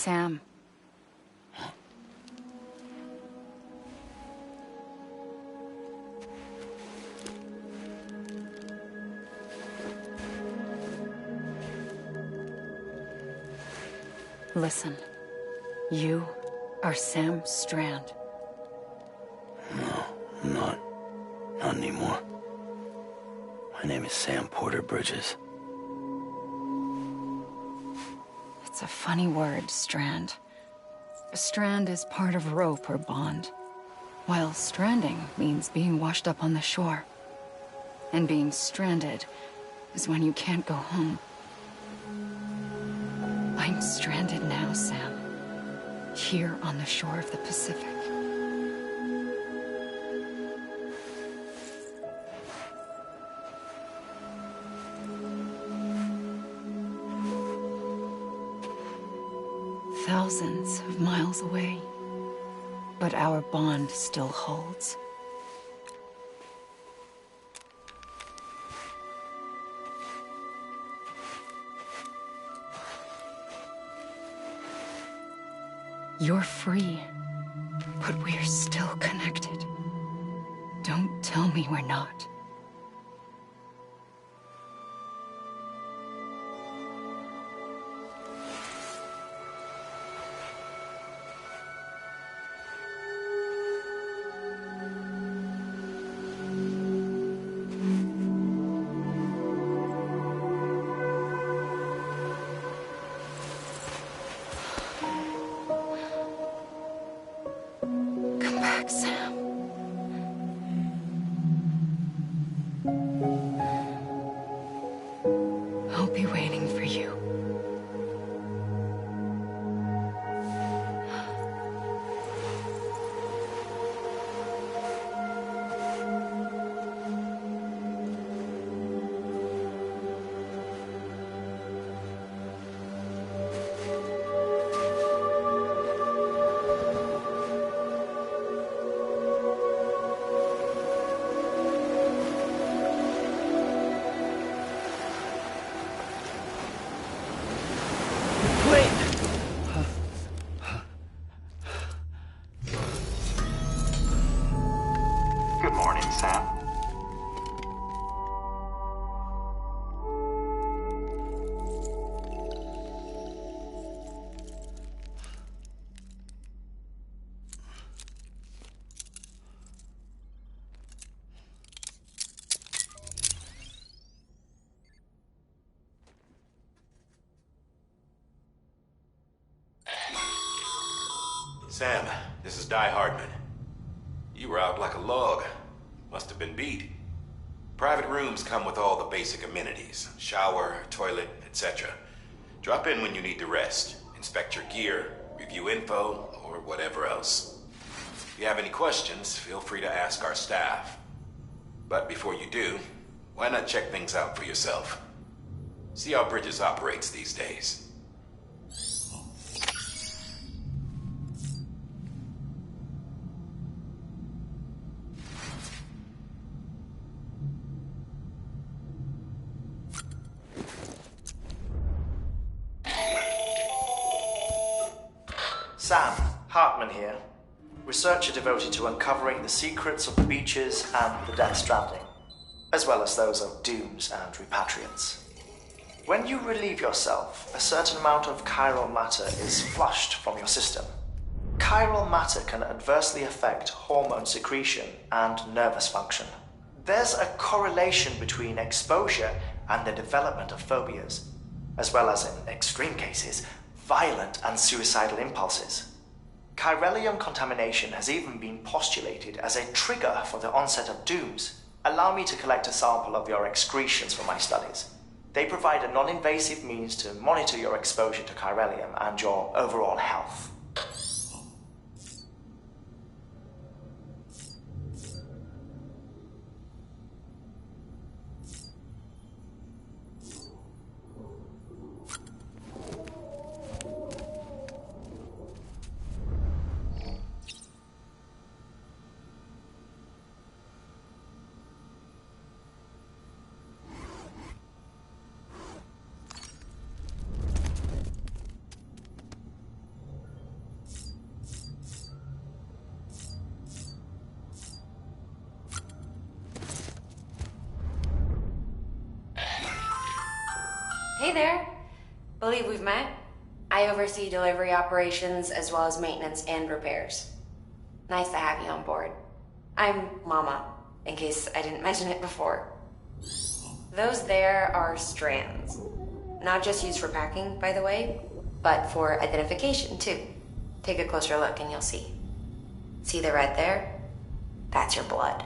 Sam. Listen, you are Sam Strand. No, I'm not. Not anymore. My name is Sam Porter Bridges. It's a funny word, Strand. A strand is part of rope or bond, while stranding means being washed up on the shore. And being stranded is when you can't go home. I'm stranded now, Sam. Here on the shore of the Pacific. Thousands of miles away. But our bond still holds. You're free, but we're still connected. Don't tell me we're not. Sam. I'll be waiting for you. Good morning, Sam. Sam, this is Di Hardman. You were out like a log. Must have been beat. Private rooms come with all the basic amenities. Shower, toilet, etc. Drop in when you need to rest. Inspect your gear, review info, or whatever else. If you have any questions, feel free to ask our staff. But before you do, why not check things out for yourself? See how Bridges operates these days. Sam, Hartman here, researcher devoted to uncovering the secrets of the beaches and the Death Stranding, as well as those of dooms and repatriants. When you relieve yourself, a certain amount of chiral matter is flushed from your system. Chiral matter can adversely affect hormone secretion and nervous function. There's a correlation between exposure and the development of phobias, as well as, in extreme cases, violent and suicidal impulses. Chiralium contamination has even been postulated as a trigger for the onset of dooms. Allow me to collect a sample of your excretions for my studies. They provide a non-invasive means to monitor your exposure to chiralium and your overall health. Hey there. Believe we've met? I oversee delivery operations as well as maintenance and repairs. Nice to have you on board. I'm Mama, in case I didn't mention it before. Those there are strands. Not just used for packing, by the way, but for identification too. Take a closer look and you'll see. See the red there? That's your blood.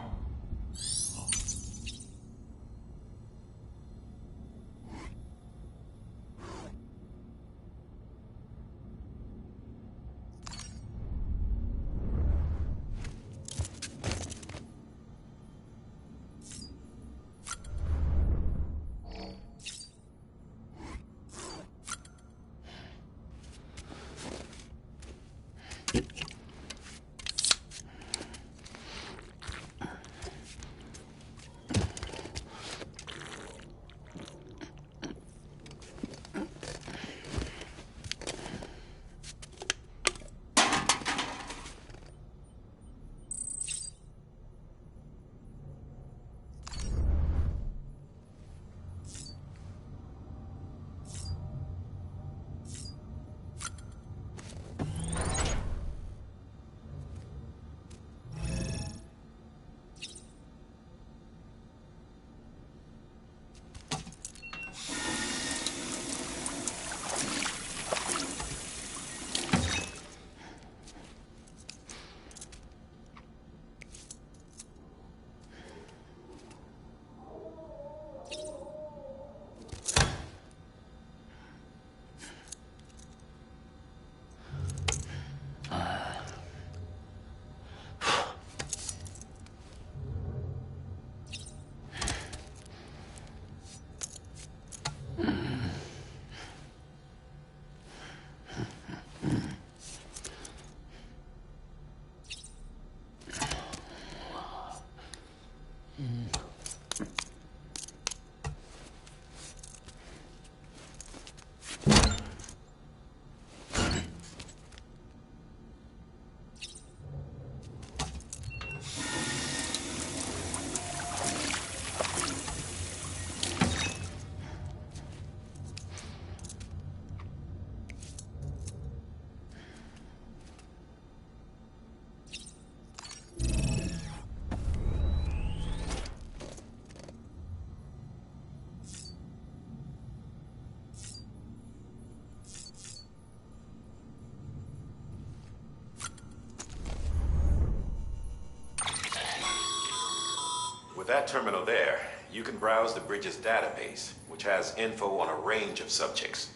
With that terminal there, you can browse the bridge's database, which has info on a range of subjects.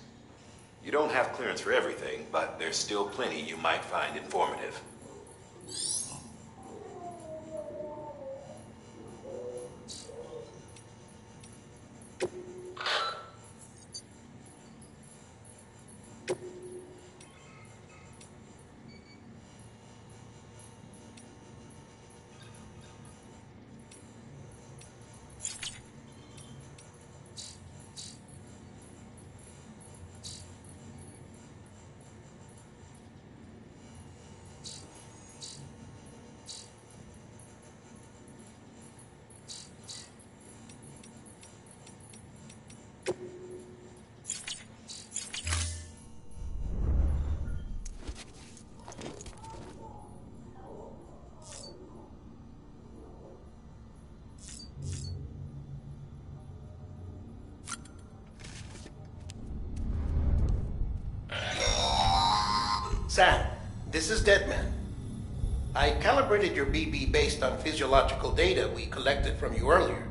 You don't have clearance for everything, but there's still plenty you might find informative. Sam, this is Deadman. I calibrated your BB based on physiological data we collected from you earlier.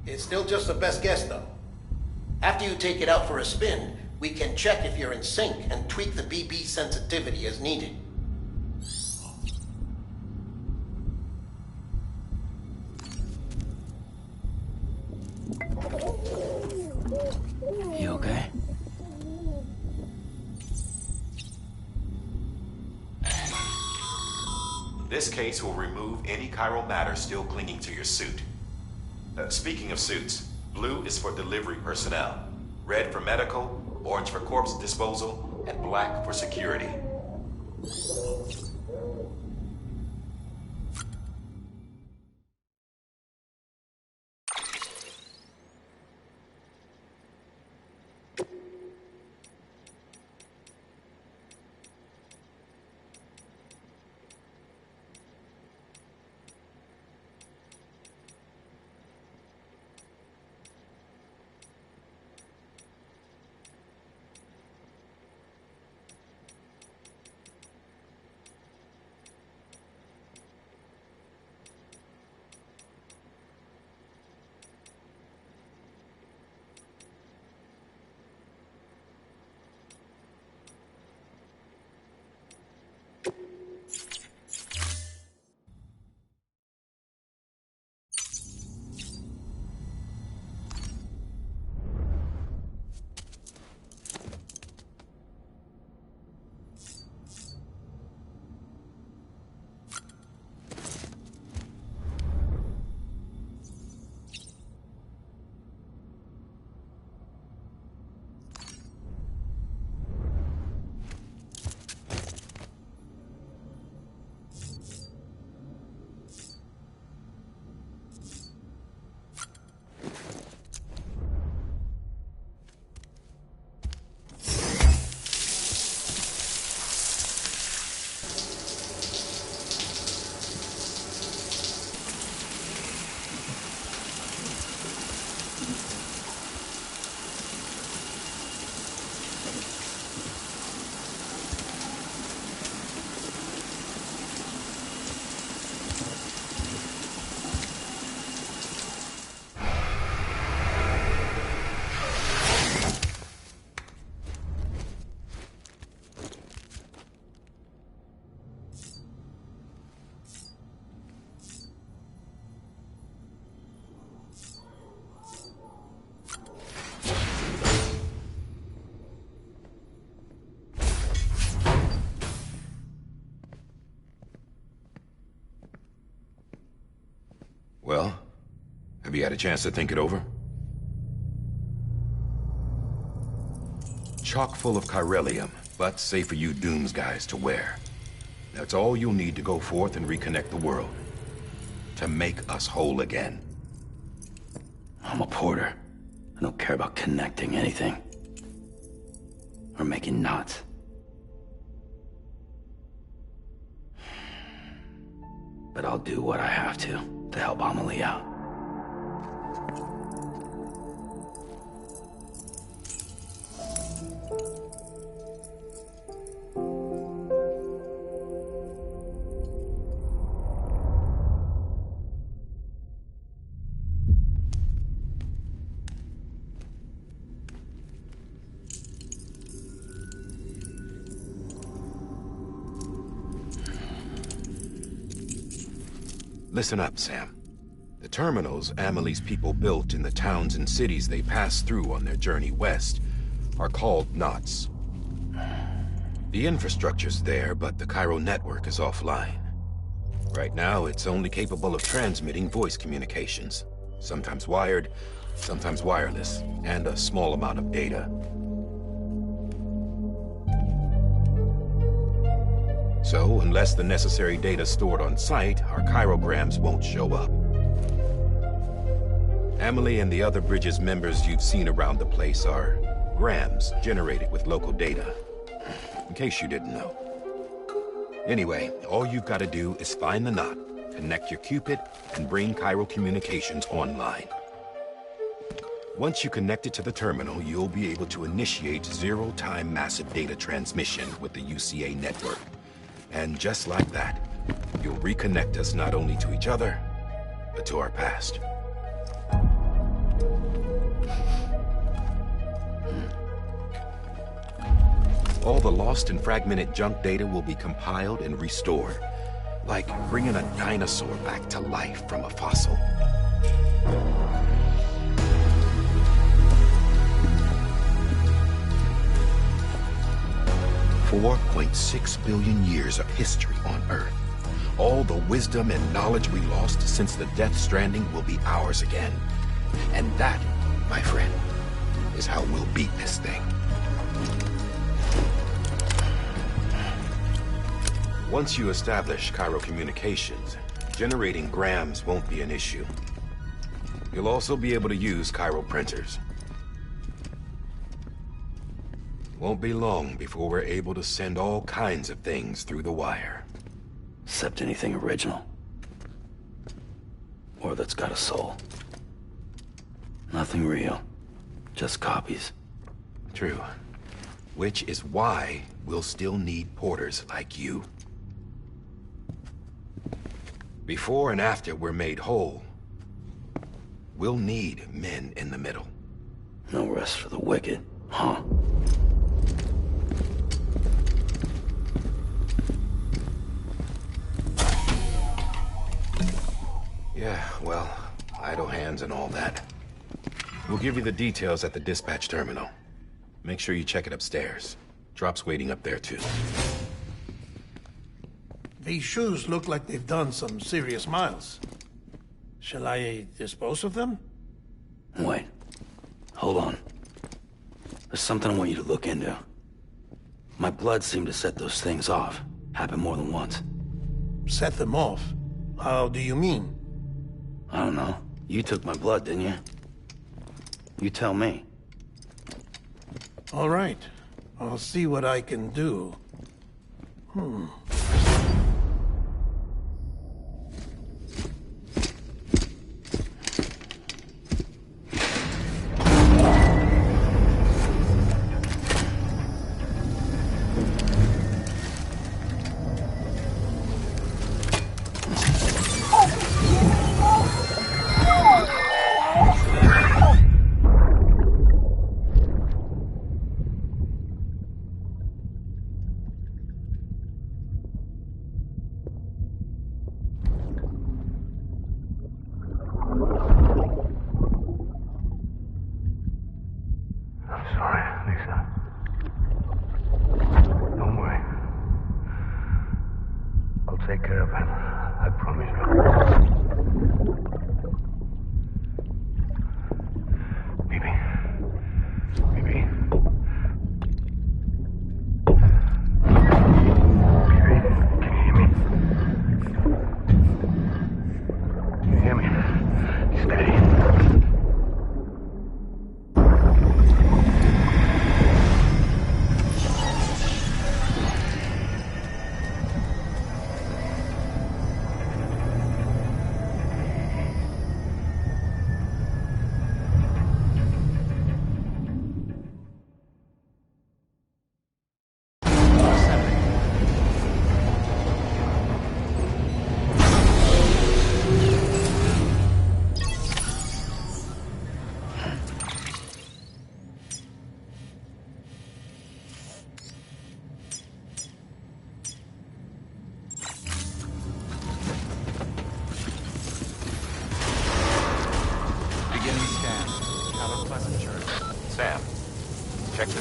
It's still just a best guess, though. After you take it out for a spin, we can check if you're in sync and tweak the BB sensitivity as needed. You okay? This case will remove any chiral matter still clinging to your suit. Speaking of suits, blue is for delivery personnel, red for medical, orange for corpse disposal, and black for security. Well, have you had a chance to think it over? Chock full of chiralium, but safe for you Dooms guys to wear. That's all you'll need to go forth and reconnect the world. To make us whole again. I'm a porter. I don't care about connecting anything. Or making knots. But I'll do what I have to help Amelie out. Listen up, Sam. The terminals Amelie's people built in the towns and cities they passed through on their journey west are called knots. The infrastructure's there, but the Cairo network is offline. Right now, it's only capable of transmitting voice communications. Sometimes wired, sometimes wireless, and a small amount of data. So, unless the necessary data stored on site, our chirograms won't show up. Amelie and the other Bridges members you've seen around the place are grams generated with local data. In case you didn't know. Anyway, all you've got to do is find the knot, connect your Cupid, and bring Cairo communications online. Once you connect it to the terminal, you'll be able to initiate zero-time massive data transmission with the UCA network. And just like that, you'll reconnect us not only to each other, but to our past. All the lost and fragmented junk data will be compiled and restored, like bringing a dinosaur back to life from a fossil. $4.6 billion years of history on Earth. All the wisdom and knowledge we lost since the Death Stranding will be ours again. And that, my friend, is how we'll beat this thing. Once you establish Cairo communications, generating grams won't be an issue. You'll also be able to use Cairo printers. Won't be long before we're able to send all kinds of things through the wire. Except anything original. Or that's got a soul. Nothing real. Just copies. True. Which is why we'll still need porters like you. Before and after we're made whole, we'll need men in the middle. No rest for the wicked, huh? Yeah, well, idle hands and all that. We'll give you the details at the dispatch terminal. Make sure you check it upstairs. Drop's waiting up there, too. These shoes look like they've done some serious miles. Shall I dispose of them? Wait. Hold on. There's something I want you to look into. My blood seemed to set those things off. Happened more than once. Set them off? How do you mean? I don't know. You took my blood, didn't you? You tell me. All right. I'll see what I can do.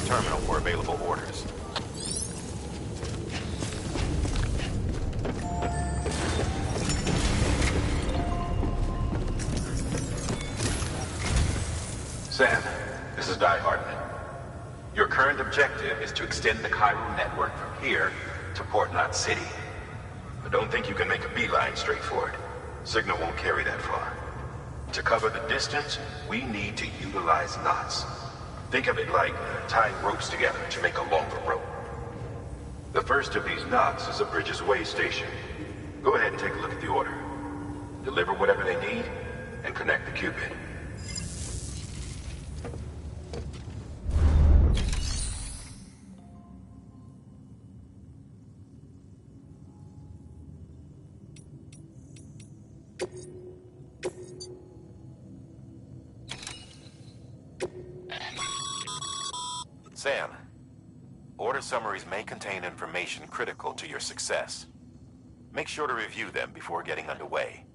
terminal for available orders. Sam, this is Die Hardman. Your current objective is to extend the Chiral network from here to Port Knot City. But don't think you can make a beeline straight for it. Signal won't carry that far. To cover the distance, we need to utilize knots. Think of it like tying ropes together to make a longer rope. The first of these knots is a Bridges Way station. Go ahead and take a look at the order. Deliver whatever they need, and connect the Cupid. Sam, order summaries may contain information critical to your success. Make sure to review them before getting underway.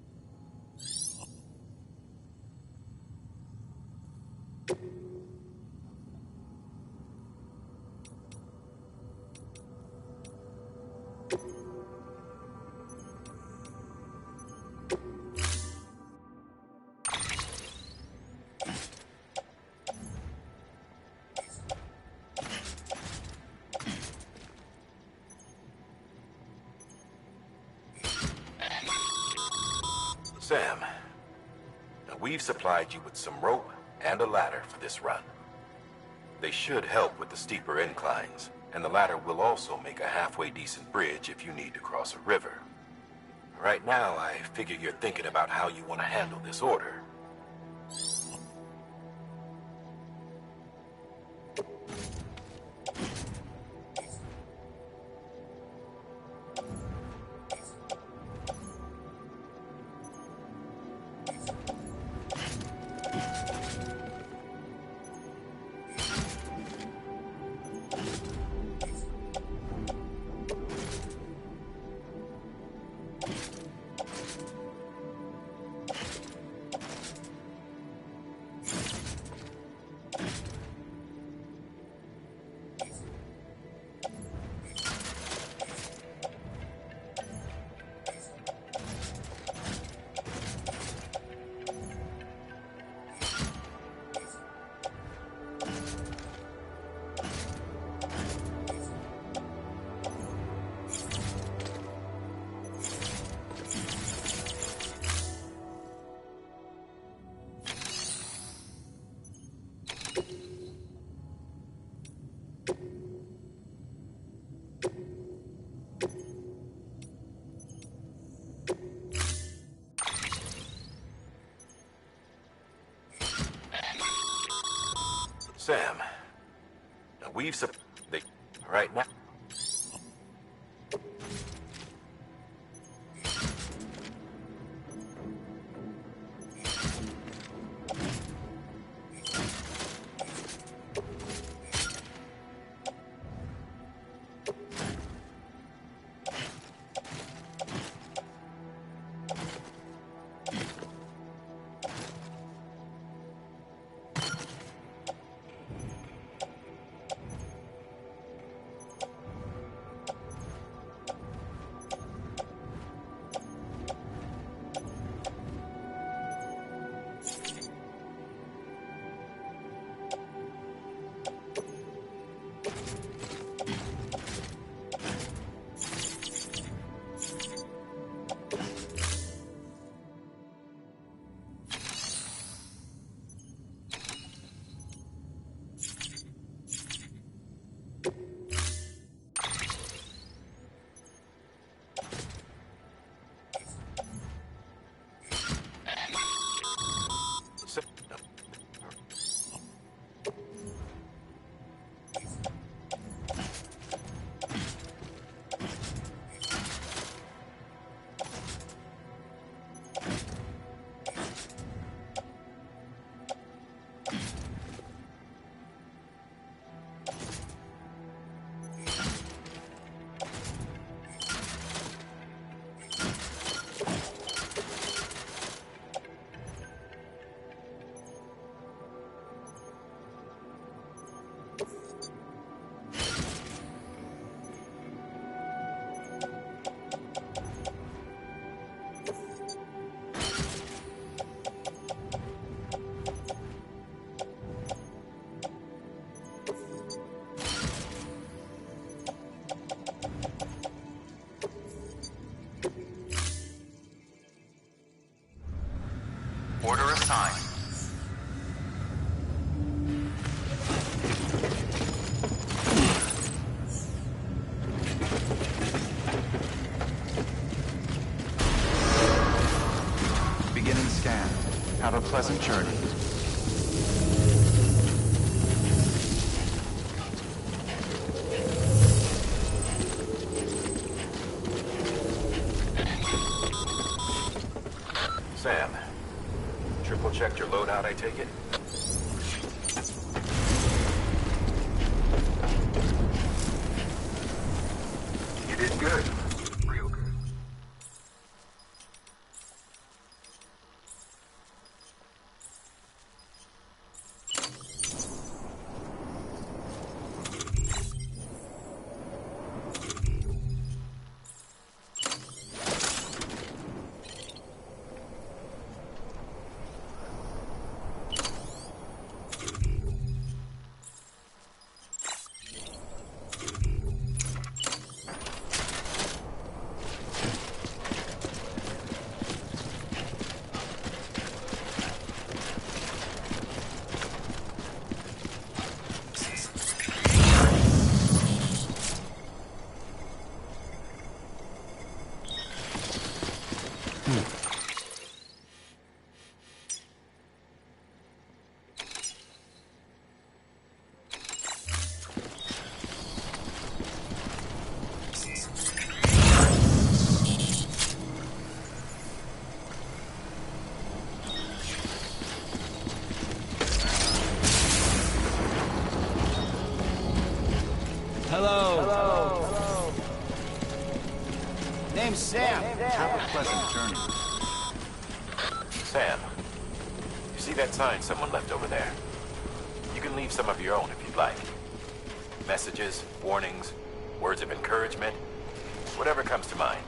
Sam, now we've supplied you with some rope and a ladder for this run. They should help with the steeper inclines, and the ladder will also make a halfway decent bridge if you need to cross a river. Right now, I figure you're thinking about how you want to handle this order. Sam, now we've right now. Order assigned. Beginning scan. Have a pleasant journey. Sam, triple checked your loadout, I take it? You did good. Real good. Hello. Name's Sam. Have a pleasant journey. Sam, you see that sign someone left over there? You can leave some of your own if you'd like. Messages, warnings, words of encouragement, whatever comes to mind.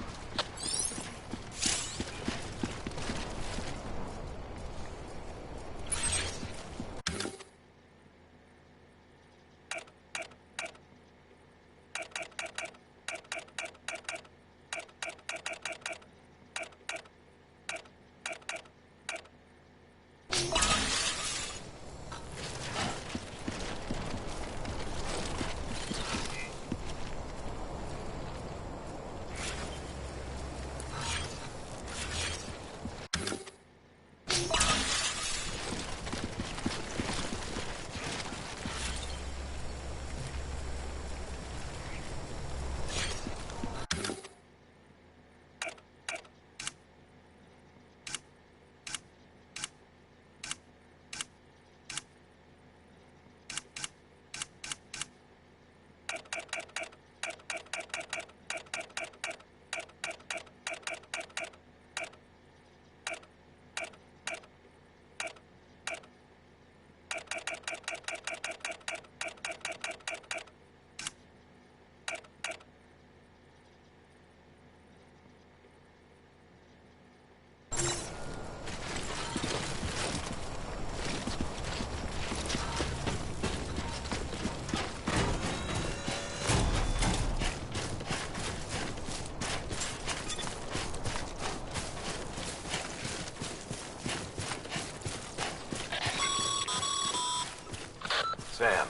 Sam,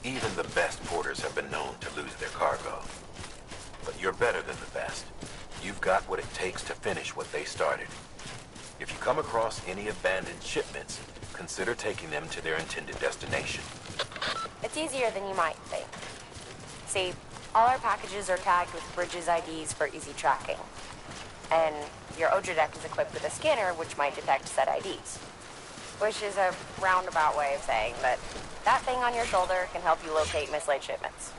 even the best porters have been known to lose their cargo. But you're better than the best. You've got what it takes to finish what they started. If you come across any abandoned shipments, consider taking them to their intended destination. It's easier than you might think. See, all our packages are tagged with Bridges IDs for easy tracking. And your Odra deck is equipped with a scanner which might detect said IDs. Which is a roundabout way of saying that that thing on your shoulder can help you locate mislaid shipments.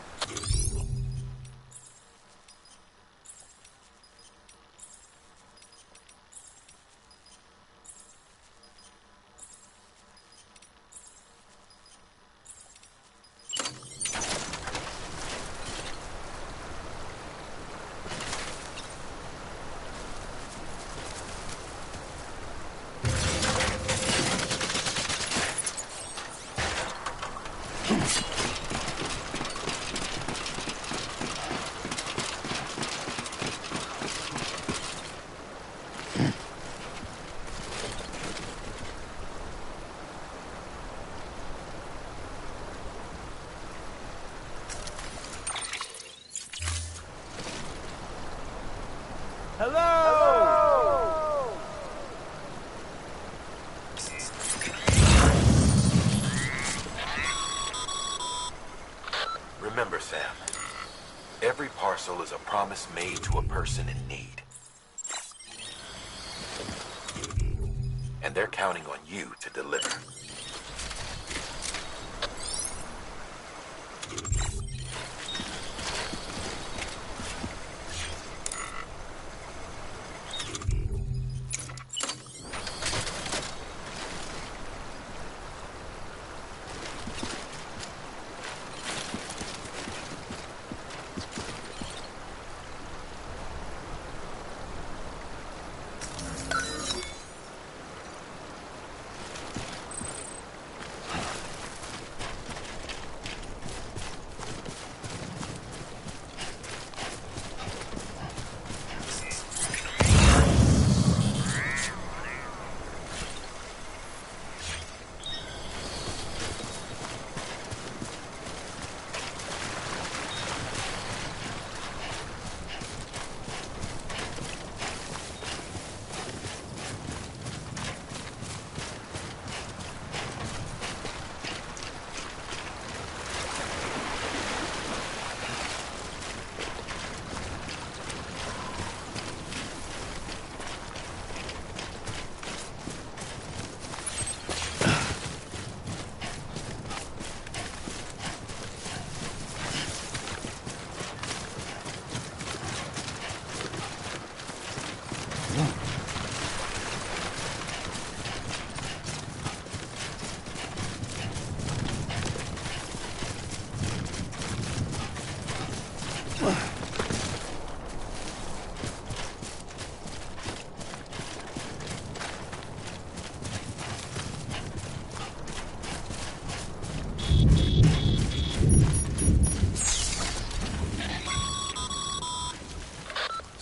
parcel is a promise made to a person in need. And they're counting on you to deliver.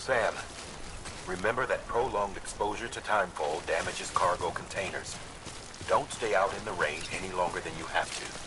Sam, remember that prolonged exposure to timefall damages cargo containers. Don't stay out in the rain any longer than you have to.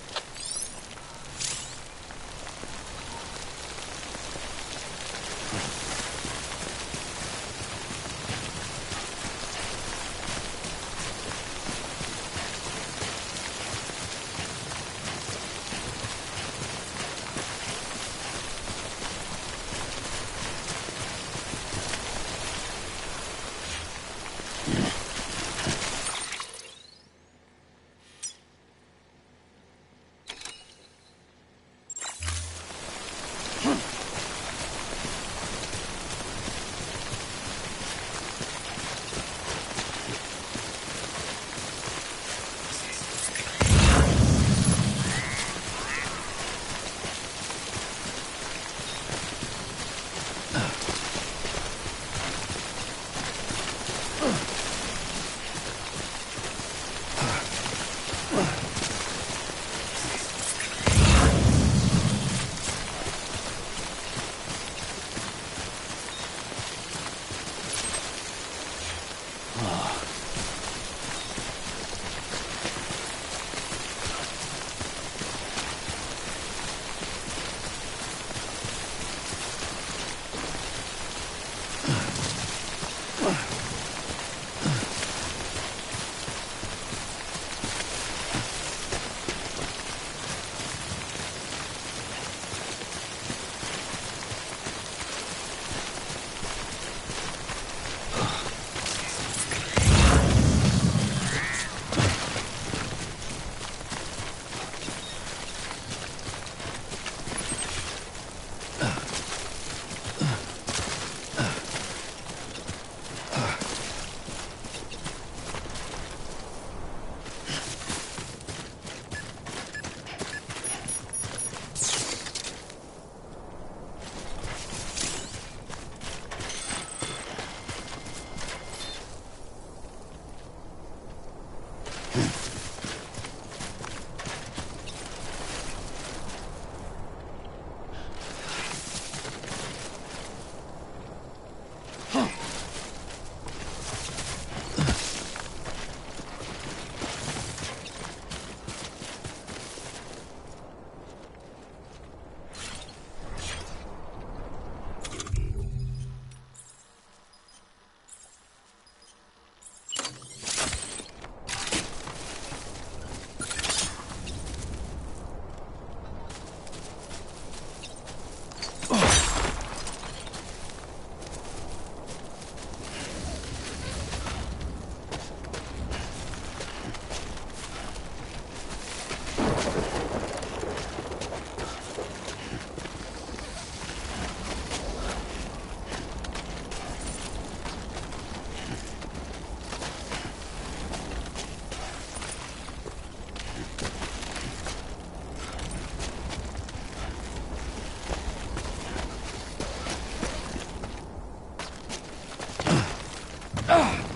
Of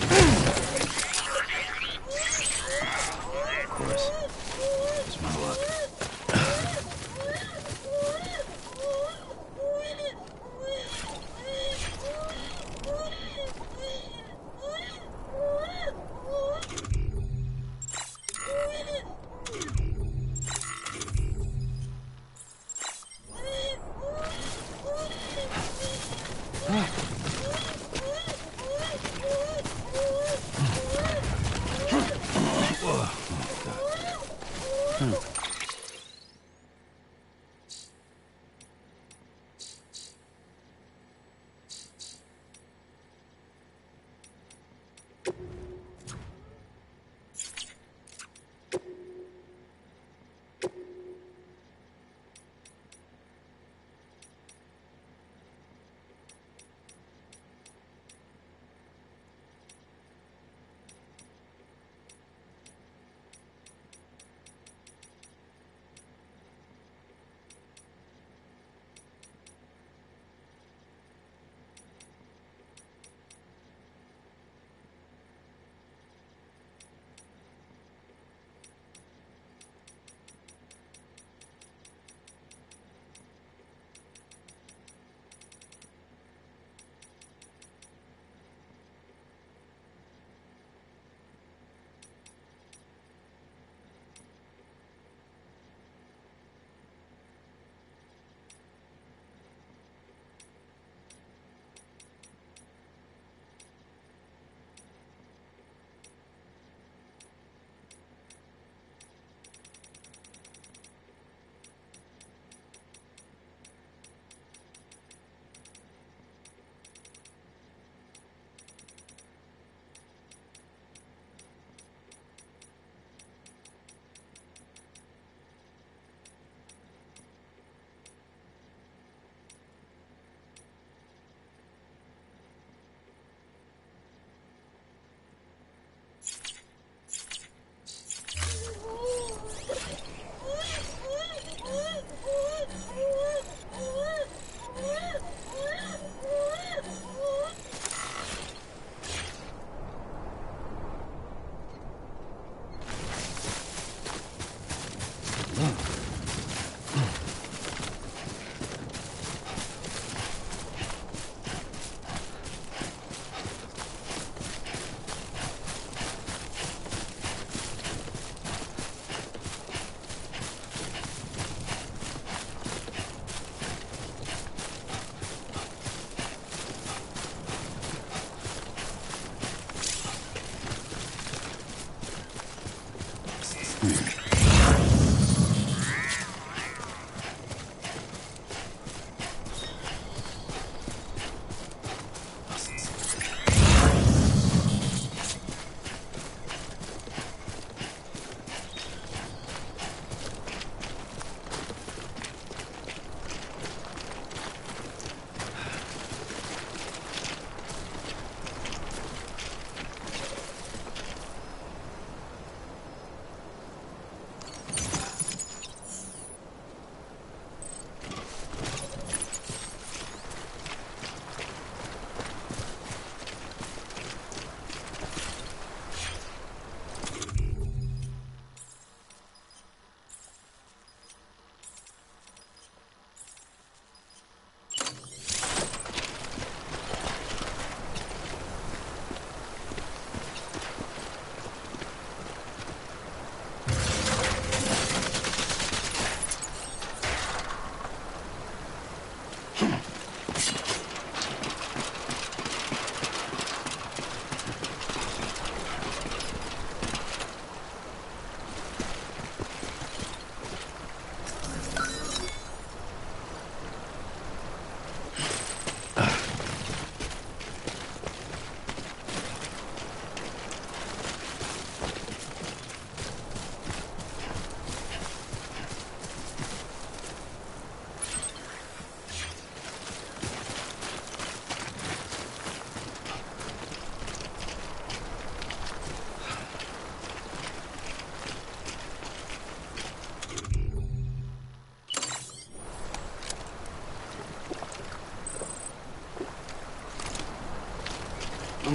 course. It's my luck.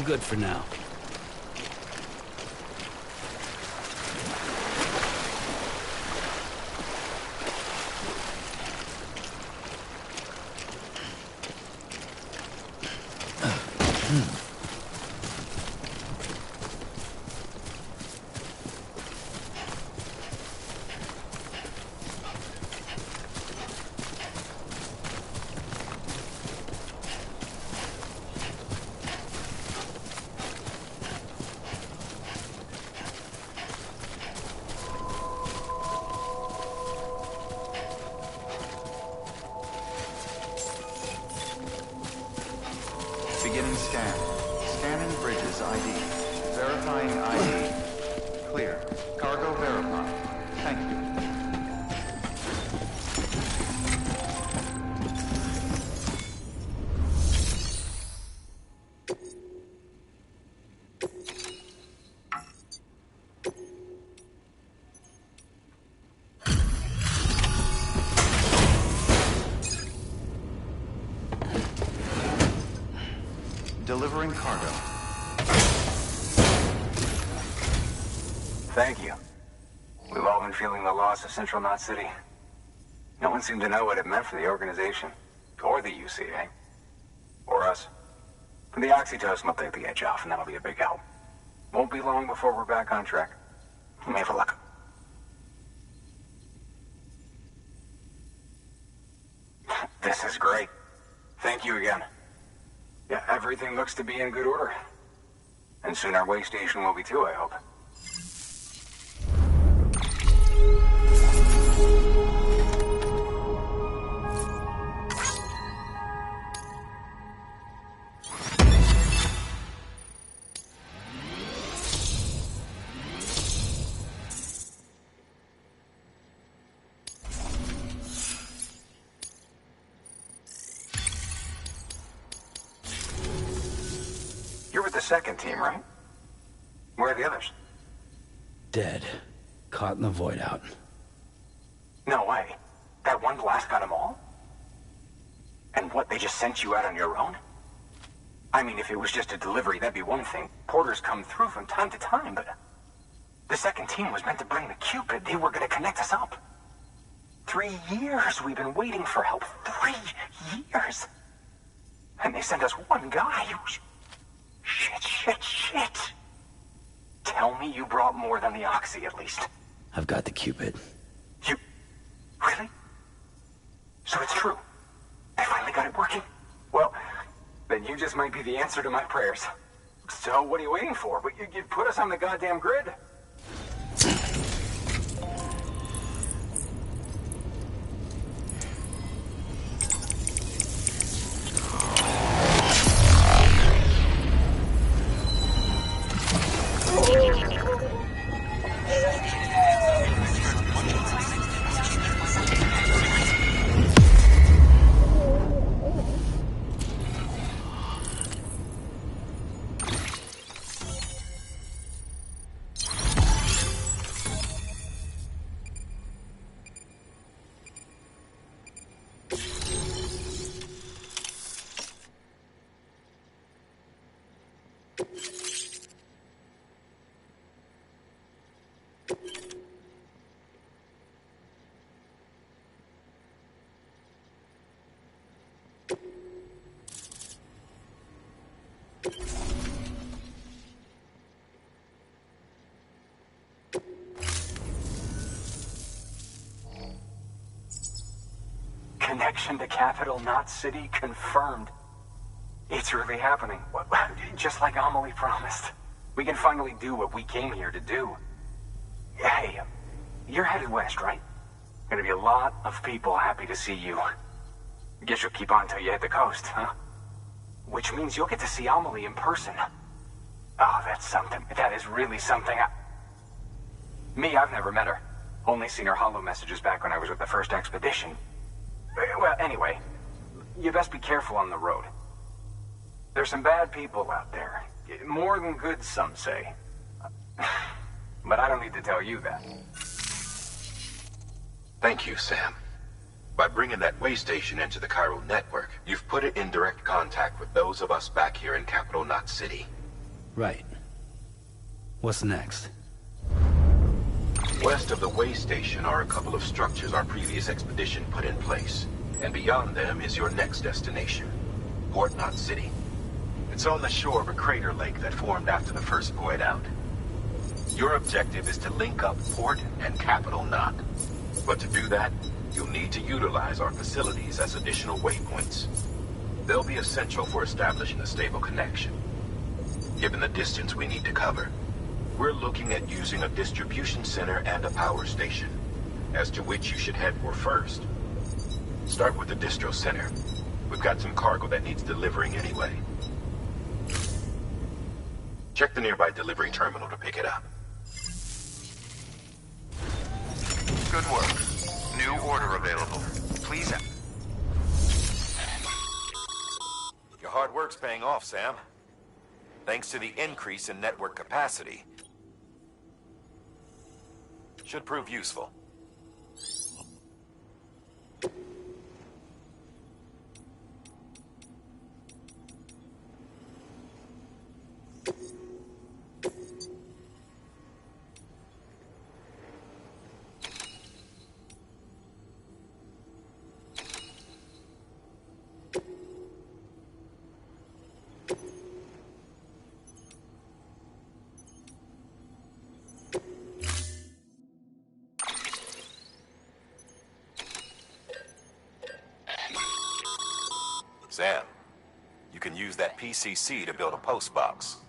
good for now. Beginning scan. Scanning bridges ID. Verifying ID. Clear. Cargo verified. Thank you. Delivering cargo. Thank you. We've all been feeling the loss of Central Knot City. No one seemed to know what it meant for the organization, or the UCA, or us. The oxytocin will take the edge off, and that'll be a big help. Won't be long before we're back on track. We may have luck. This is great. Thank you again. Yeah, everything looks to be in good order. And soon our way station will be too, I hope. You're with the second team, right? Where are the others? Dead. Caught in the void out. No way. That one blast got them all? And what, they just sent you out on your own? I mean, if it was just a delivery, that'd be one thing. Porters come through from time to time, but... The second team was meant to bring the Cupid. They were gonna connect us up. 3 years we've been waiting for help. 3 years! And they sent us one guy. Shit. Tell me you brought more than the Oxy, at least. I've got the Cupid. You... Really? So it's true. I finally got it working. Well, then you just might be the answer to my prayers. So what are you waiting for? You put us on the goddamn grid. Connection to Capital Knot City confirmed. It's really happening. Just like Amelie promised. We can finally do what we came here to do. Hey, you're headed west, right? Gonna be a lot of people happy to see you. Guess you'll keep on till you hit the coast, huh? Which means you'll get to see Amelie in person. Oh, that's something. That is really something. Me, I've never met her. Only seen her holo messages back when I was with the first expedition. Well, anyway, you best be careful on the road. There's some bad people out there. More than good, some say. But I don't need to tell you that. Thank you, Sam. By bringing that way station into the chiral network, you've put it in direct contact with those of us back here in Capital Knot City. Right. What's next? West of the way station are a couple of structures our previous expedition put in place. And beyond them is your next destination, Port Knot City. It's on the shore of a crater lake that formed after the first void out. Your objective is to link up Port and Capital Knot. But to do that, you'll need to utilize our facilities as additional waypoints. They'll be essential for establishing a stable connection. Given the distance we need to cover, we're looking at using a distribution center and a power station, as to which you should head for first. Start with the distro center. We've got some cargo that needs delivering anyway. Check the nearby delivery terminal to pick it up. Good work. New order available. Please. Your hard work's paying off, Sam. Thanks to the increase in network capacity. Should prove useful. Sam, you can use that PCC to build a post box.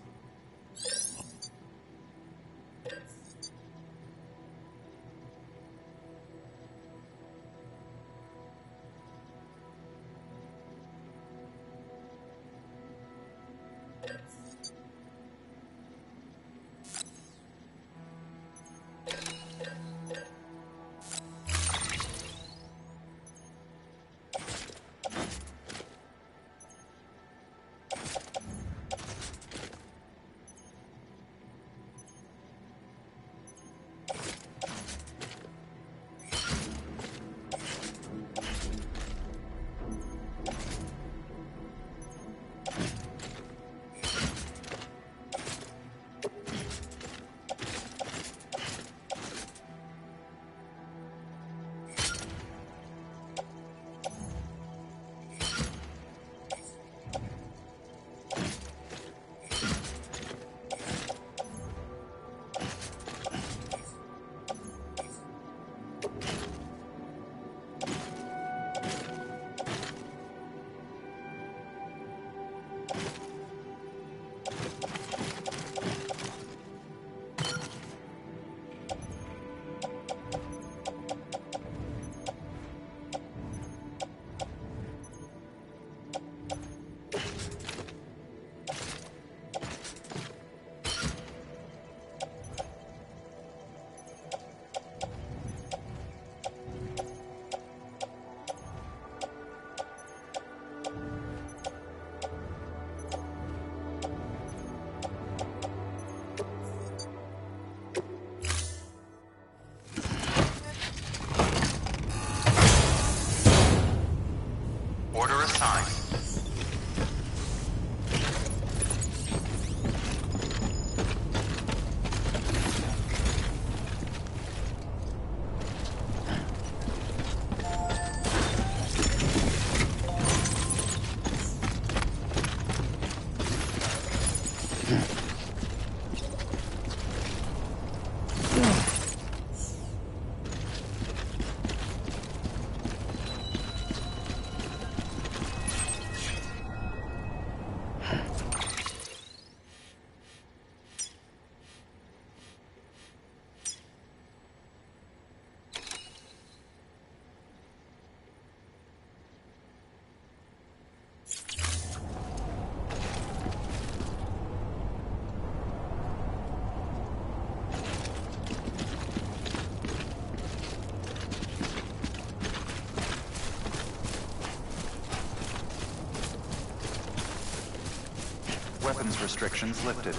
Weapons restrictions lifted.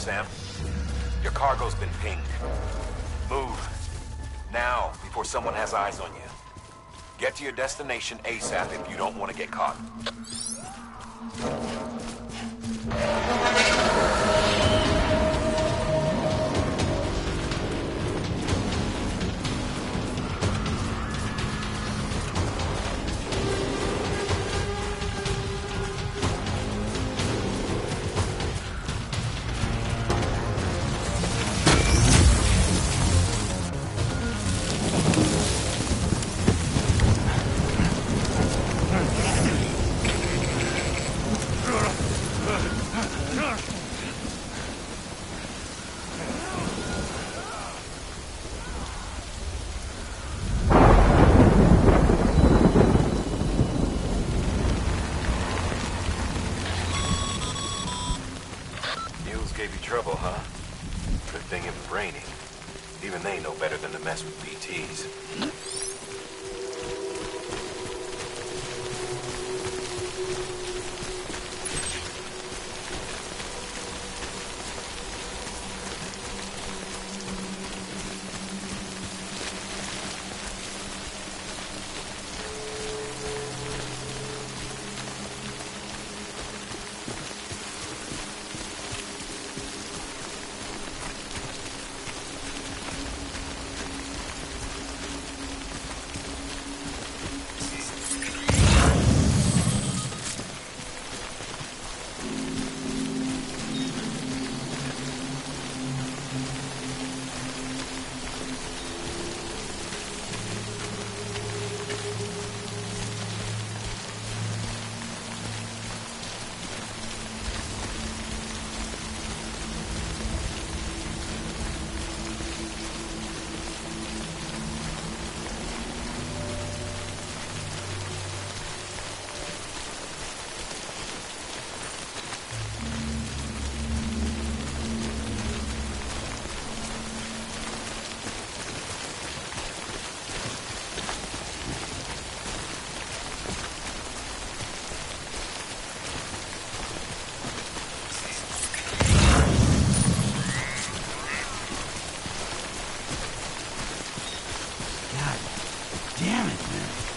Sam. Your cargo's been pinged. Move. Now, before someone has eyes on you. Get to your destination ASAP if you don't want to get caught. Gave you trouble, huh? Good thing it was raining. Even they know better than to mess with BTs. Damn it, man.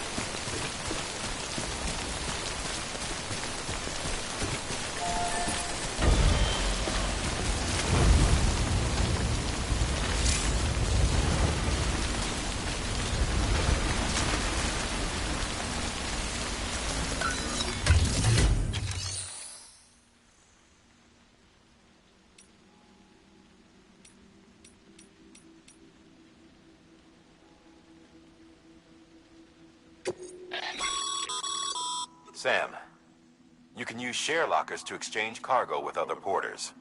Sam, you can use share lockers to exchange cargo with other porters.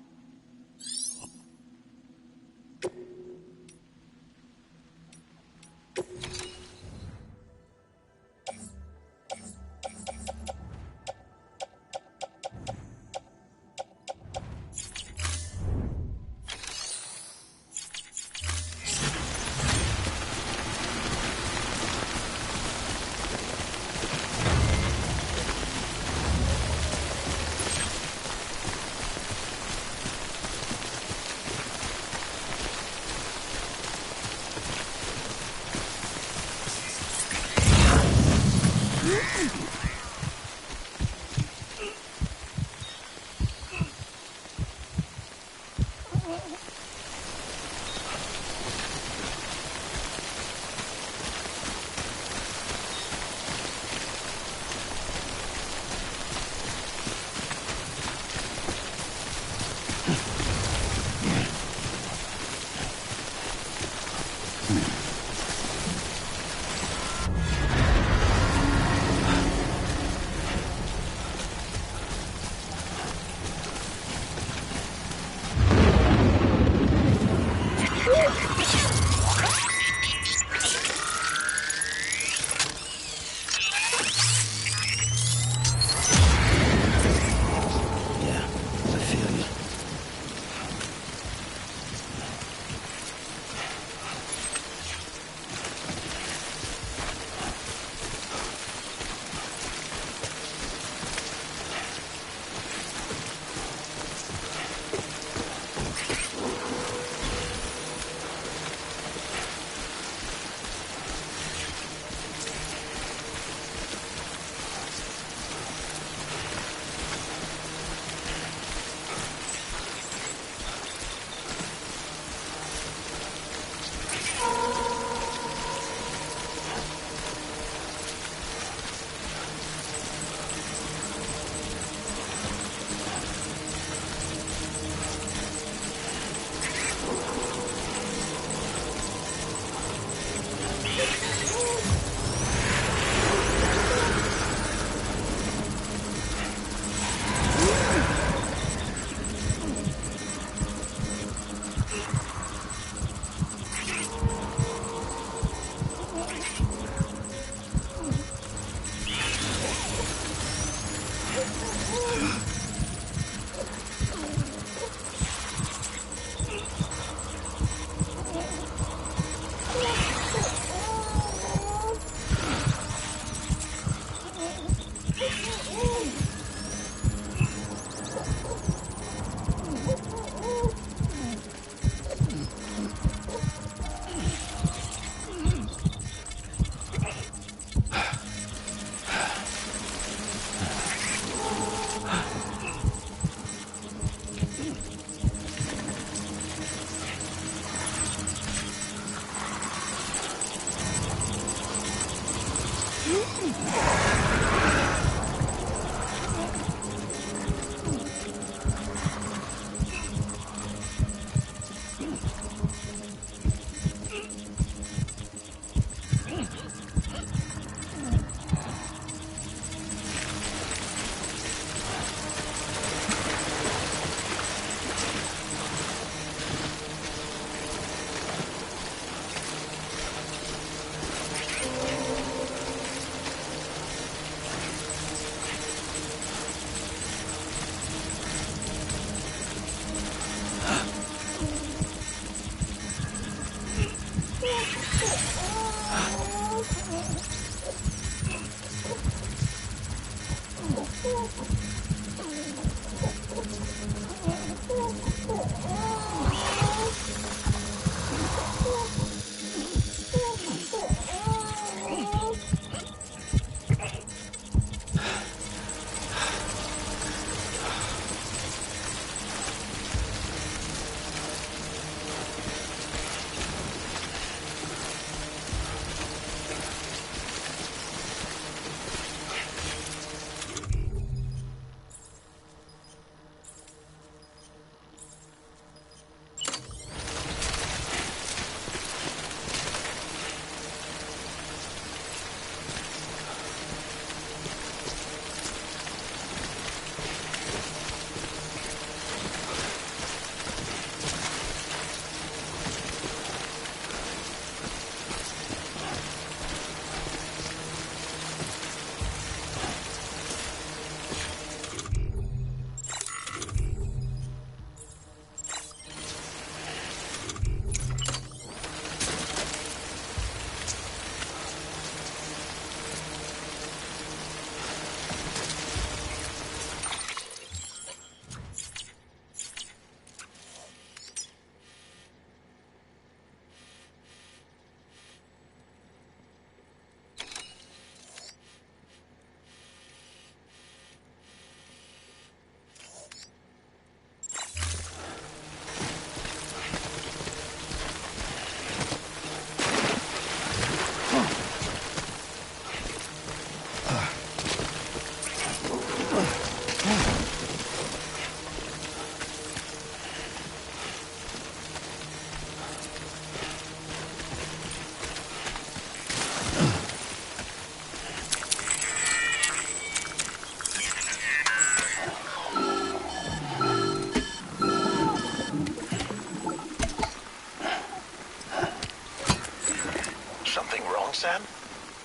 Sam?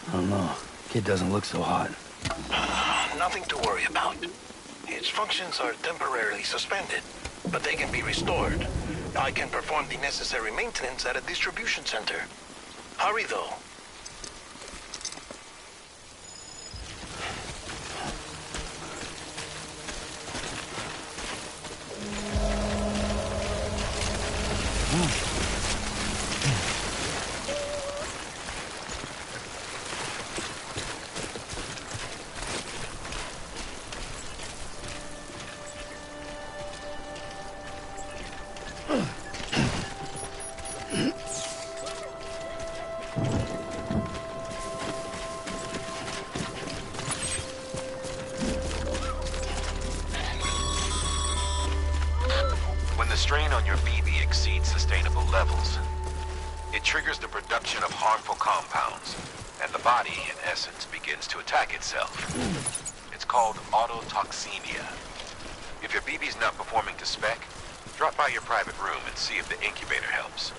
I don't know. Kid doesn't look so hot. Nothing to worry about. Its functions are temporarily suspended, but they can be restored. I can perform the necessary maintenance at a distribution center. Hurry, though. Strain on your BB exceeds sustainable levels. It triggers the production of harmful compounds, and the body, in essence, begins to attack itself. It's called autotoxemia. If your BB's not performing to spec, drop by your private room and see if the incubator helps.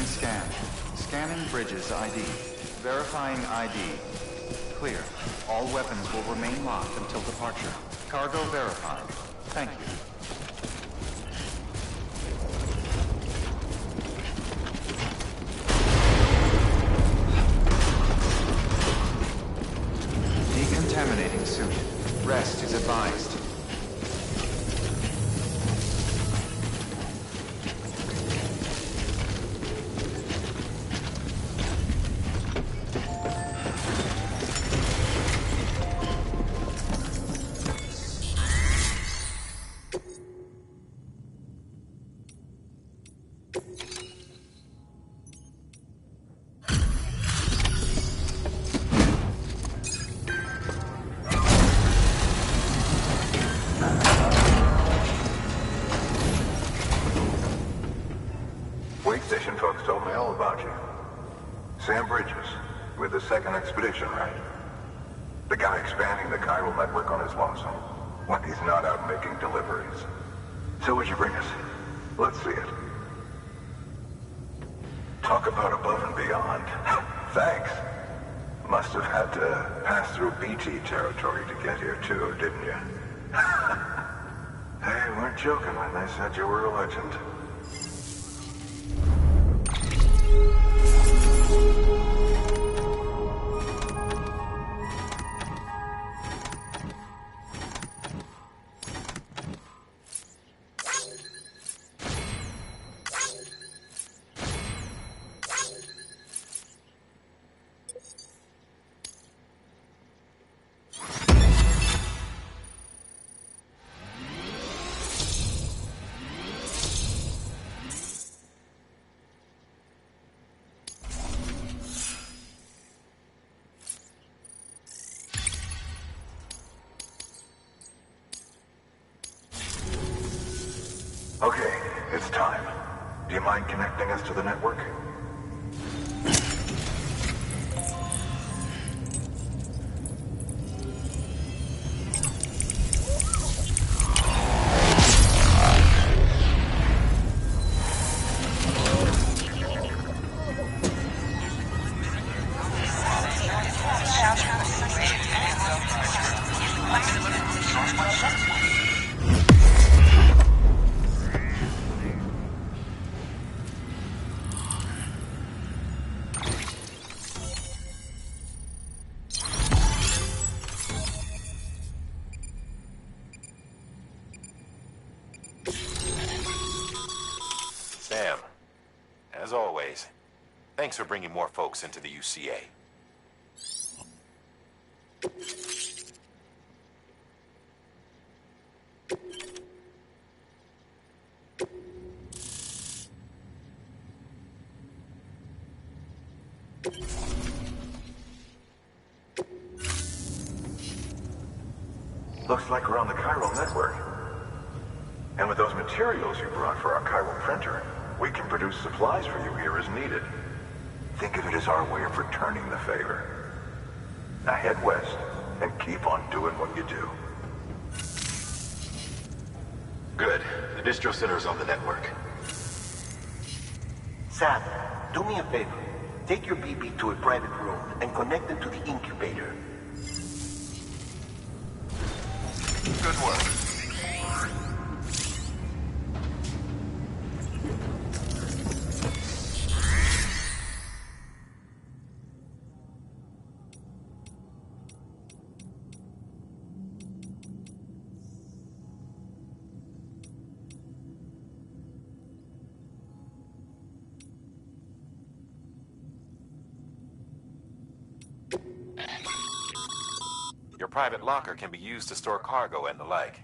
scan. Scanning Bridges ID. Verifying ID. Clear. All weapons will remain locked until departure. Cargo verified. Thank you. Decontaminating suit. Rest is advised. Wait station folks told me all about you. Sam Bridges, with the second expedition, right? The guy expanding the chiral network on his lonesome, when he's not out making deliveries. So what'd you bring us? Let's see it. Talk about above and beyond. Thanks. Must have had to pass through BT territory to get here too, didn't you? They weren't joking when they said you were a legend. Okay, it's time. Do you mind connecting us to the network? Sam, as always, thanks for bringing more folks into the UCA. Looks like we're on the chiral network. And with those materials you brought for our chiral printer, we can produce supplies for you here as needed. Think of it as our way of returning the favor. Now head west and keep on doing what you do. Good. The distro center is on the network. Sam, do me a favor. Take your BB to a private room and connect it to the incubator. Good work. Your private locker can be used to store cargo and the like.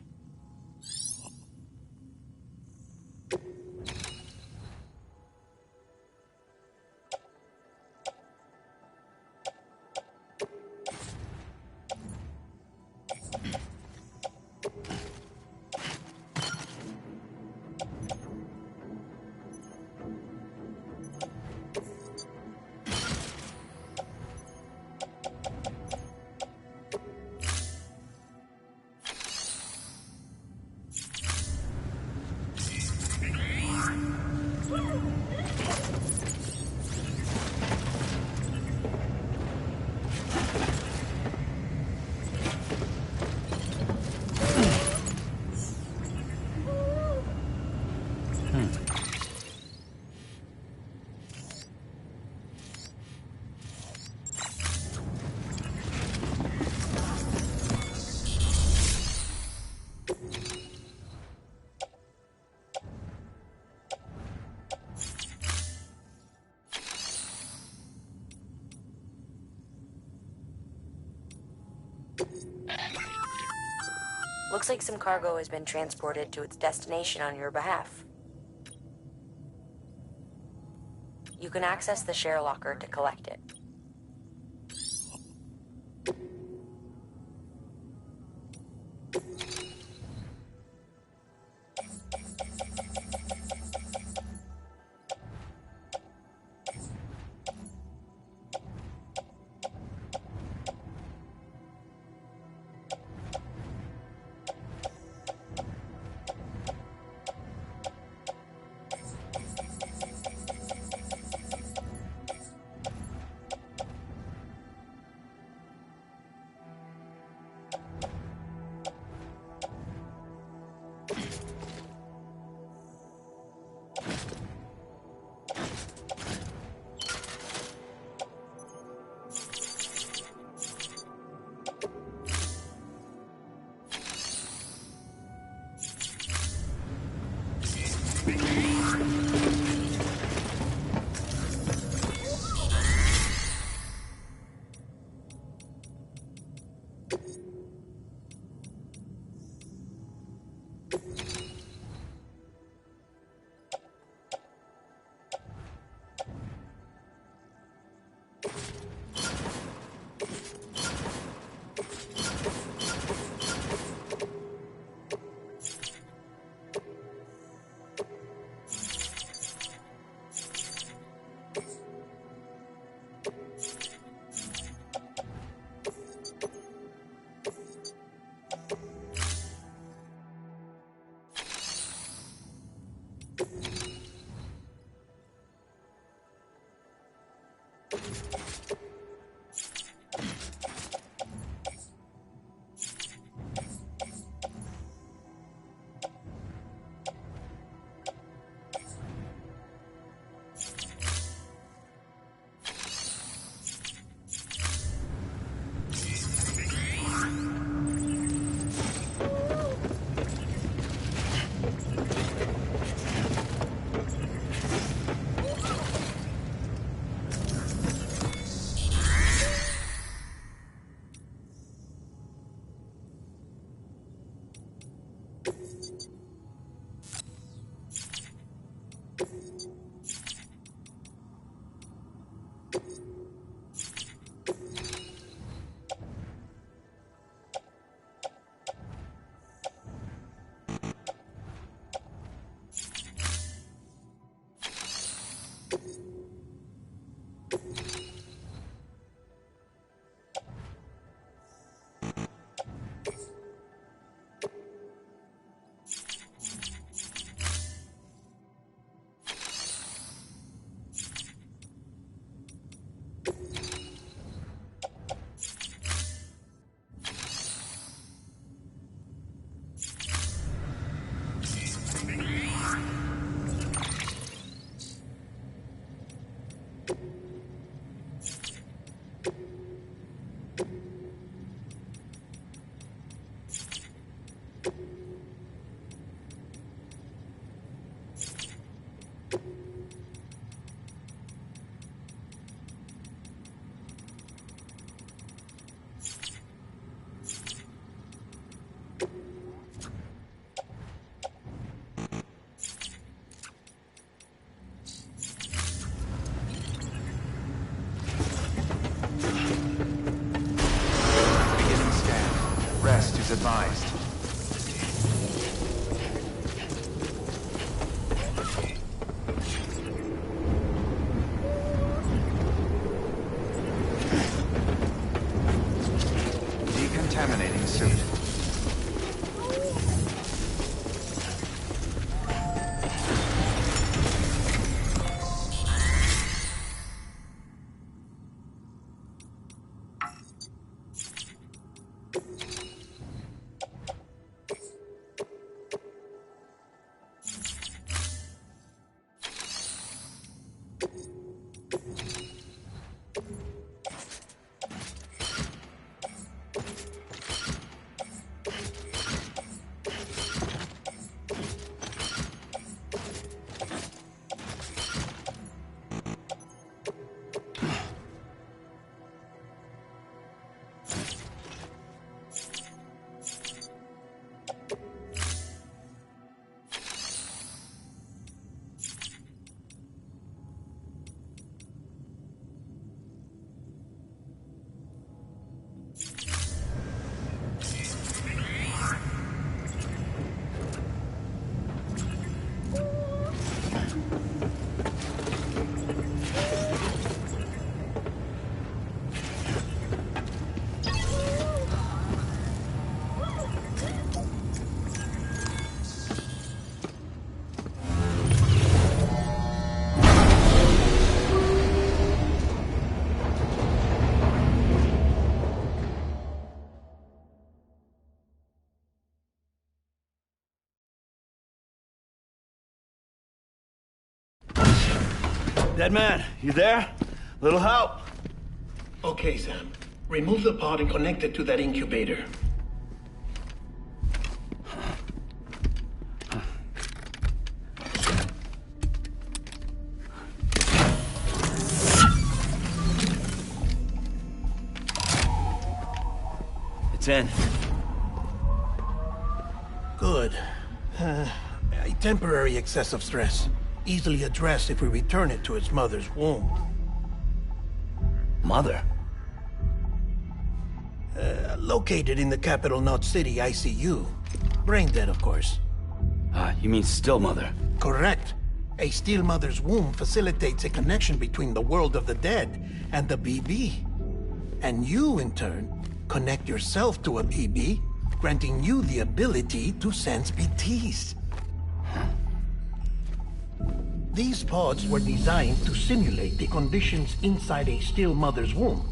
Looks like some cargo has been transported to its destination on your behalf. You can access the share locker to collect it. is advised. Decontaminating suit. Dead man, you there? Little help? Okay, Sam. Remove the pod and connect it to that incubator. It's in. Good. A temporary excess of stress. Easily addressed if we return it to its mother's womb. Mother? Located in the capital Knot City ICU. Brain dead, of course. You mean still mother? Correct. A still mother's womb facilitates a connection between the world of the dead and the BB. And you, in turn, connect yourself to a BB, granting you the ability to sense BTs. These pods were designed to simulate the conditions inside a still mother's womb.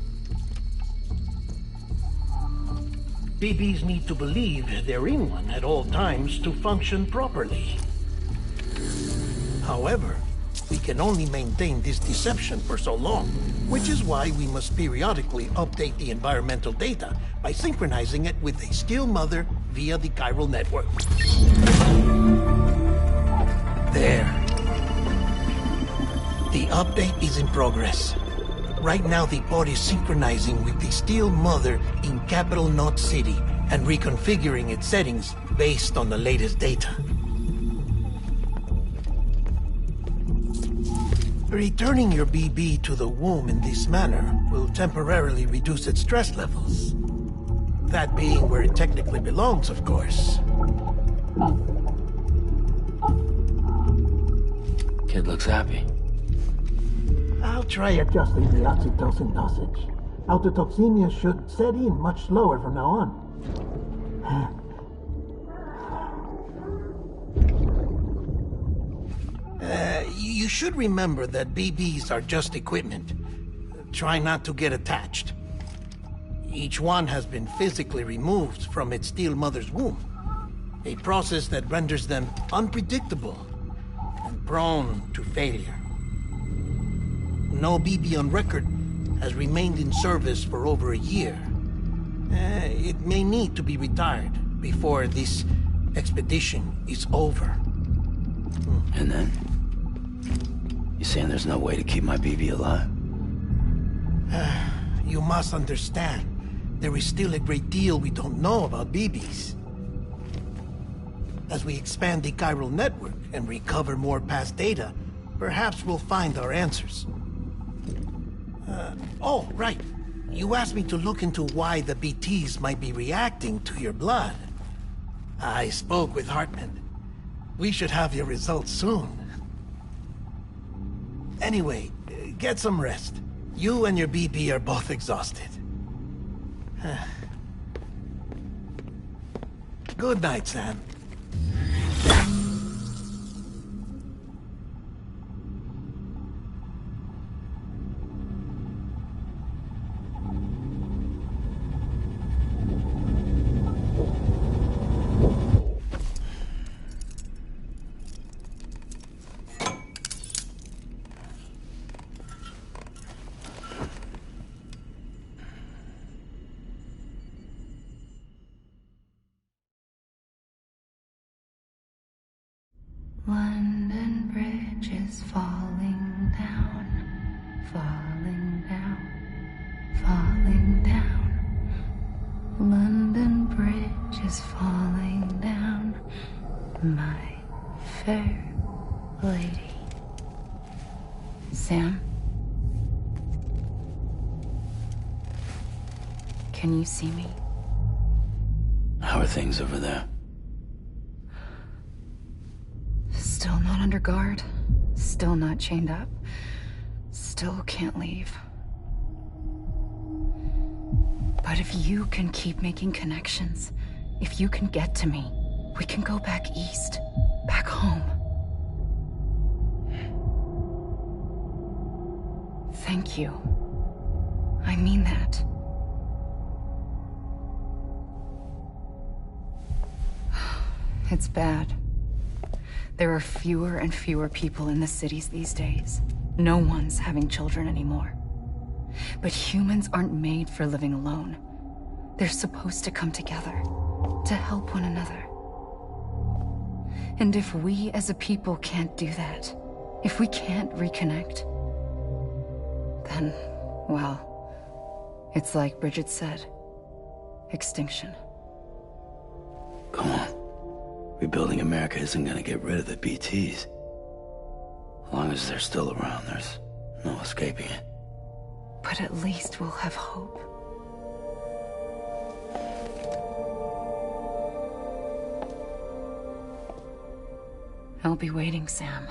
BBs need to believe they're in one at all times to function properly. However, we can only maintain this deception for so long, which is why we must periodically update the environmental data by synchronizing it with a still mother via the chiral network. There. The update is in progress. Right now, the pod is synchronizing with the still mother in capital Knot City and reconfiguring its settings based on the latest data. Returning your BB to the womb in this manner will temporarily reduce its stress levels. That being where it technically belongs, of course. Kid looks happy. I'll try adjusting the oxytocin dosage. Autotoxemia should set in much slower from now on. You should remember that BBs are just equipment. Try not to get attached. Each one has been physically removed from its still mother's womb. A process that renders them unpredictable and prone to failure. No BB on record has remained in service for over a year. It may need to be retired before this expedition is over. And then? You saying there's no way to keep my BB alive? You must understand, there is still a great deal we don't know about BBs. As we expand the chiral network and recover more past data, perhaps we'll find our answers. Oh, right. You asked me to look into why the BTs might be reacting to your blood. I spoke with Hartman. We should have your results soon. Anyway, get some rest. You and your BB are both exhausted. Good night, Sam. London Bridge is falling down, falling down, falling down. London Bridge is falling down, my fair lady. Sam? Can you see me? How are things over there? Still not under guard, still not chained up, still can't leave. But if you can keep making connections, if you can get to me, we can go back east, back home. Thank you. I mean that. It's bad. There are fewer and fewer people in the cities these days. No one's having children anymore. But humans aren't made for living alone. They're supposed to come together, to help one another. And if we as a people can't do that, if we can't reconnect, then, well, it's like Bridget said, extinction. Come on. Rebuilding America isn't gonna get rid of the BTs. As long as they're still around, there's no escaping it. But at least we'll have hope. I'll be waiting, Sam.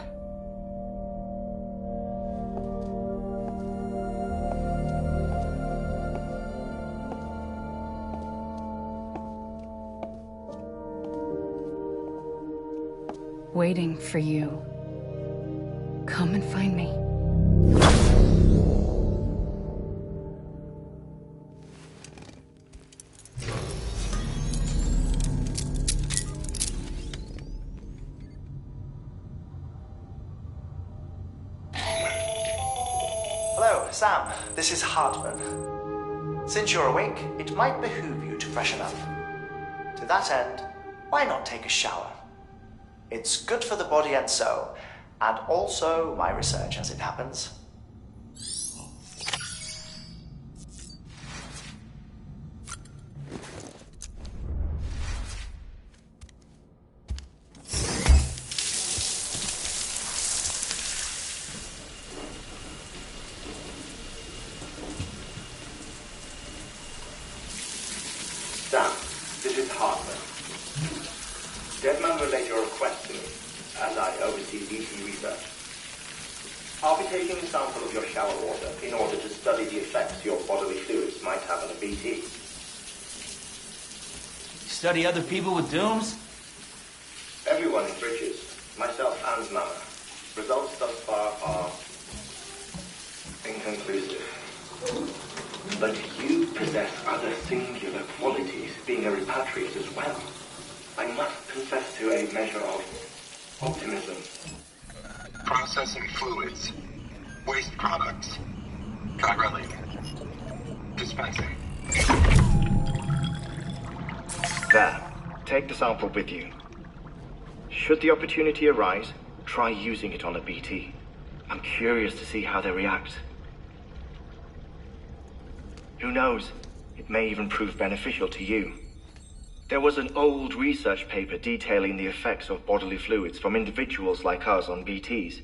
Waiting for you. Come and find me. Hello, Sam. This is Hartman. Since you're awake, it might behoove you to freshen up. To that end, why not take a shower? It's good for the body and soul, and also my research as it happens. Sam, this is Hartman. Deadman relayed your request to me, as I oversee BT research. I'll be taking a sample of your shower water in order to study the effects your bodily fluids might have on a BT. Study other people with dooms? Everyone in Bridges, myself and Mama. Results thus far are inconclusive. But you possess other singular qualities, being a repatriate as well. I must confess to a measure of optimism. Processing fluids. Waste products. Chirelli. Dispensing. There. Take the sample with you. Should the opportunity arise, try using it on a BT. I'm curious to see how they react. Who knows? It may even prove beneficial to you. There was an old research paper detailing the effects of bodily fluids from individuals like us on BTs.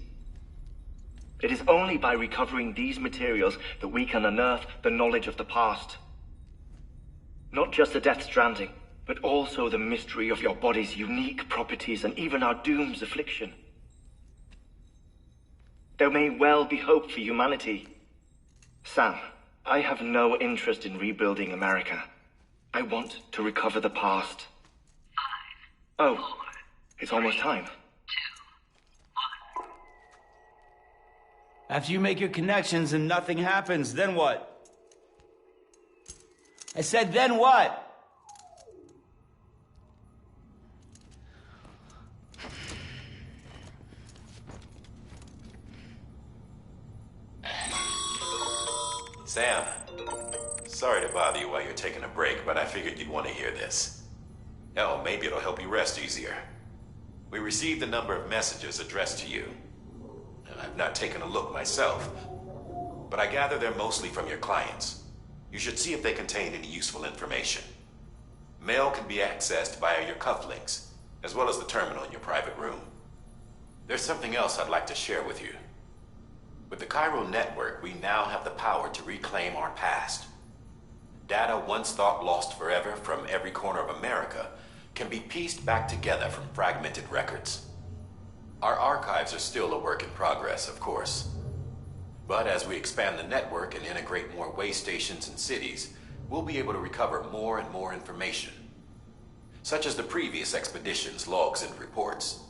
It is only by recovering these materials that we can unearth the knowledge of the past. Not just the Death Stranding, but also the mystery of your body's unique properties and even our doom's affliction. There may well be hope for humanity. Sam, I have no interest in rebuilding America. I want to recover the past. 5, 4, it's almost time. 2, 1. After you make your connections and nothing happens, then what? I said, then what? Sam, sorry to bother you while you're taking a break, but I figured you'd want to hear this. Hell, maybe it'll help you rest easier. We received a number of messages addressed to you. I've not taken a look myself, but I gather they're mostly from your clients. You should see if they contain any useful information. Mail can be accessed via your cufflinks, as well as the terminal in your private room. There's something else I'd like to share with you. With the Chiral Network, we now have the power to reclaim our past. Data once thought lost forever from every corner of America can be pieced back together from fragmented records. Our archives are still a work in progress, of course. But as we expand the network and integrate more way stations and cities, we'll be able to recover more and more information, such as the previous expedition's logs and reports.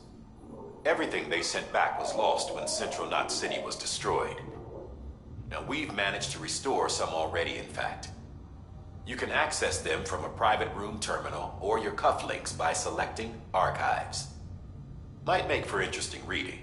Everything they sent back was lost when Central Knot City was destroyed. Now, we've managed to restore some already, in fact. You can access them from a private room terminal or your cufflinks by selecting Archives. Might make for interesting reading.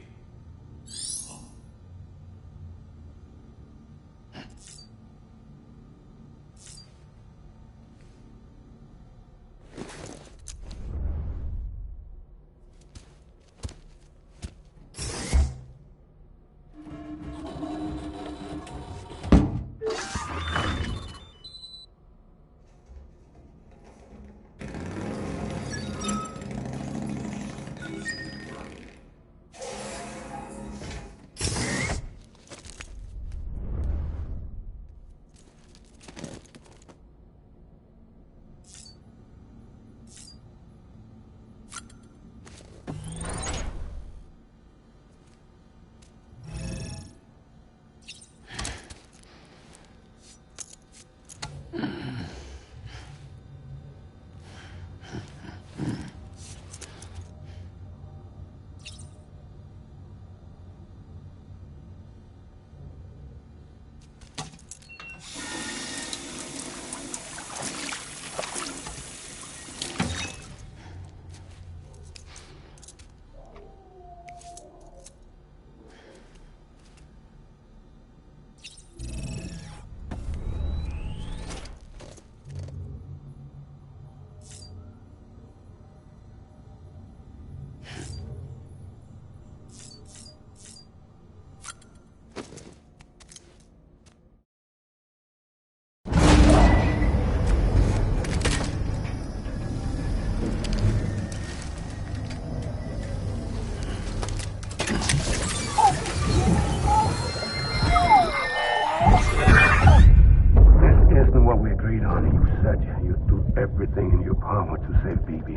power to save BB.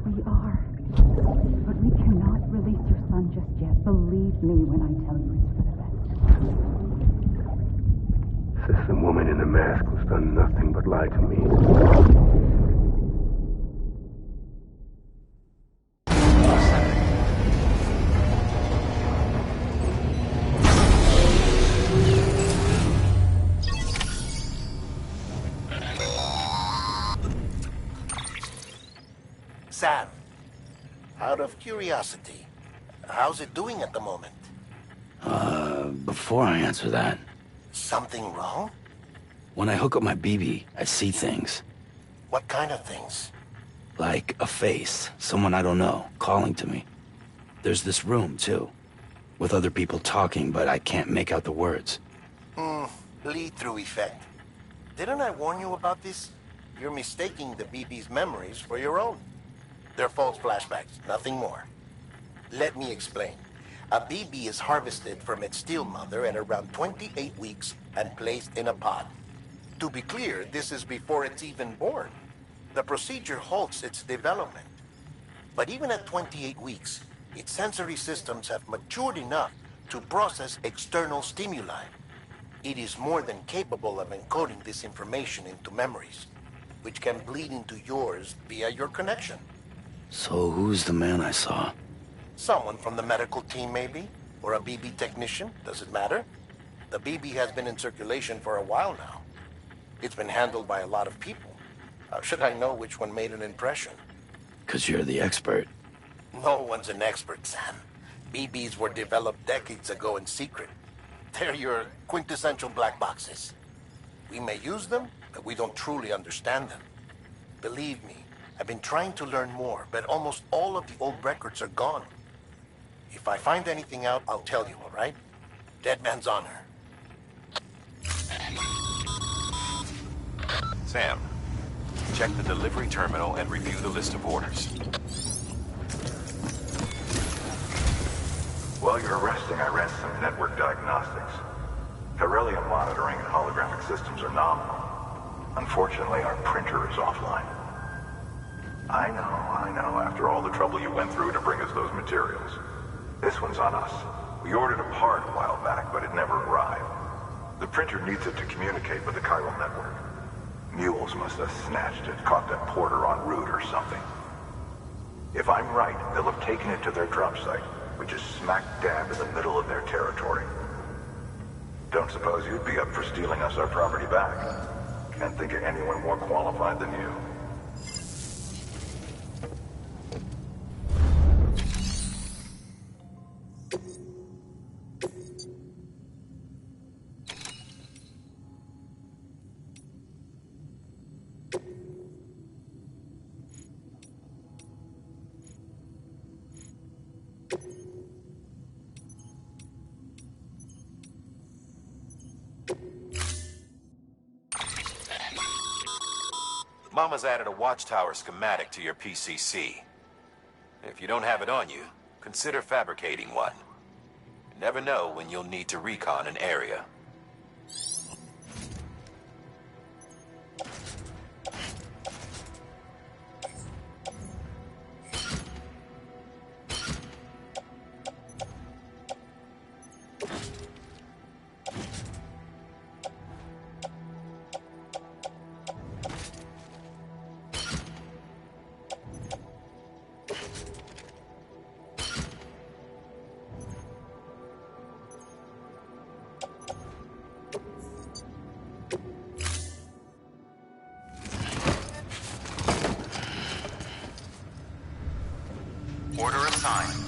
We are. But we cannot release your son just yet. Believe me when I tell you it's for the best. Says the woman in the mask who's done nothing but lie to me. Sam, out of curiosity, how's it doing at the moment? Before I answer that... Something wrong? When I hook up my BB, I see things. What kind of things? Like a face, someone I don't know, calling to me. There's this room, too, with other people talking, but I can't make out the words. Bleed-through effect. Didn't I warn you about this? You're mistaking the BB's memories for your own. They're false flashbacks, nothing more. Let me explain. A BB is harvested from its steel mother at around 28 weeks and placed in a pod. To be clear, this is before it's even born. The procedure halts its development. But even at 28 weeks, its sensory systems have matured enough to process external stimuli. It is more than capable of encoding this information into memories, which can bleed into yours via your connection. So who's the man I saw? Someone from the medical team, maybe? Or a BB technician? Does it matter? The BB has been in circulation for a while now. It's been handled by a lot of people. How should I know which one made an impression? 'Cause you're the expert. No one's an expert, Sam. BBs were developed decades ago in secret. They're your quintessential black boxes. We may use them, but we don't truly understand them. Believe me, I've been trying to learn more, but almost all of the old records are gone. If I find anything out, I'll tell you, all right? Dead man's honor. Sam, check the delivery terminal and review the list of orders. While you're resting, I ran some network diagnostics. Beryllium monitoring and holographic systems are nominal. Unfortunately, our printer is offline. I know, after all the trouble you went through to bring us those materials. This one's on us. We ordered a part a while back, but it never arrived. The printer needs it to communicate with the chiral network. Mules must have snatched it, caught that porter en route or something. If I'm right, they'll have taken it to their drop site, which is smack dab in the middle of their territory. Don't suppose you'd be up for stealing us our property back? Can't think of anyone more qualified than you. Mama's added a watchtower schematic to your PCC. If you don't have it on you, consider fabricating one. You never know when you'll need to recon an area. Order assigned.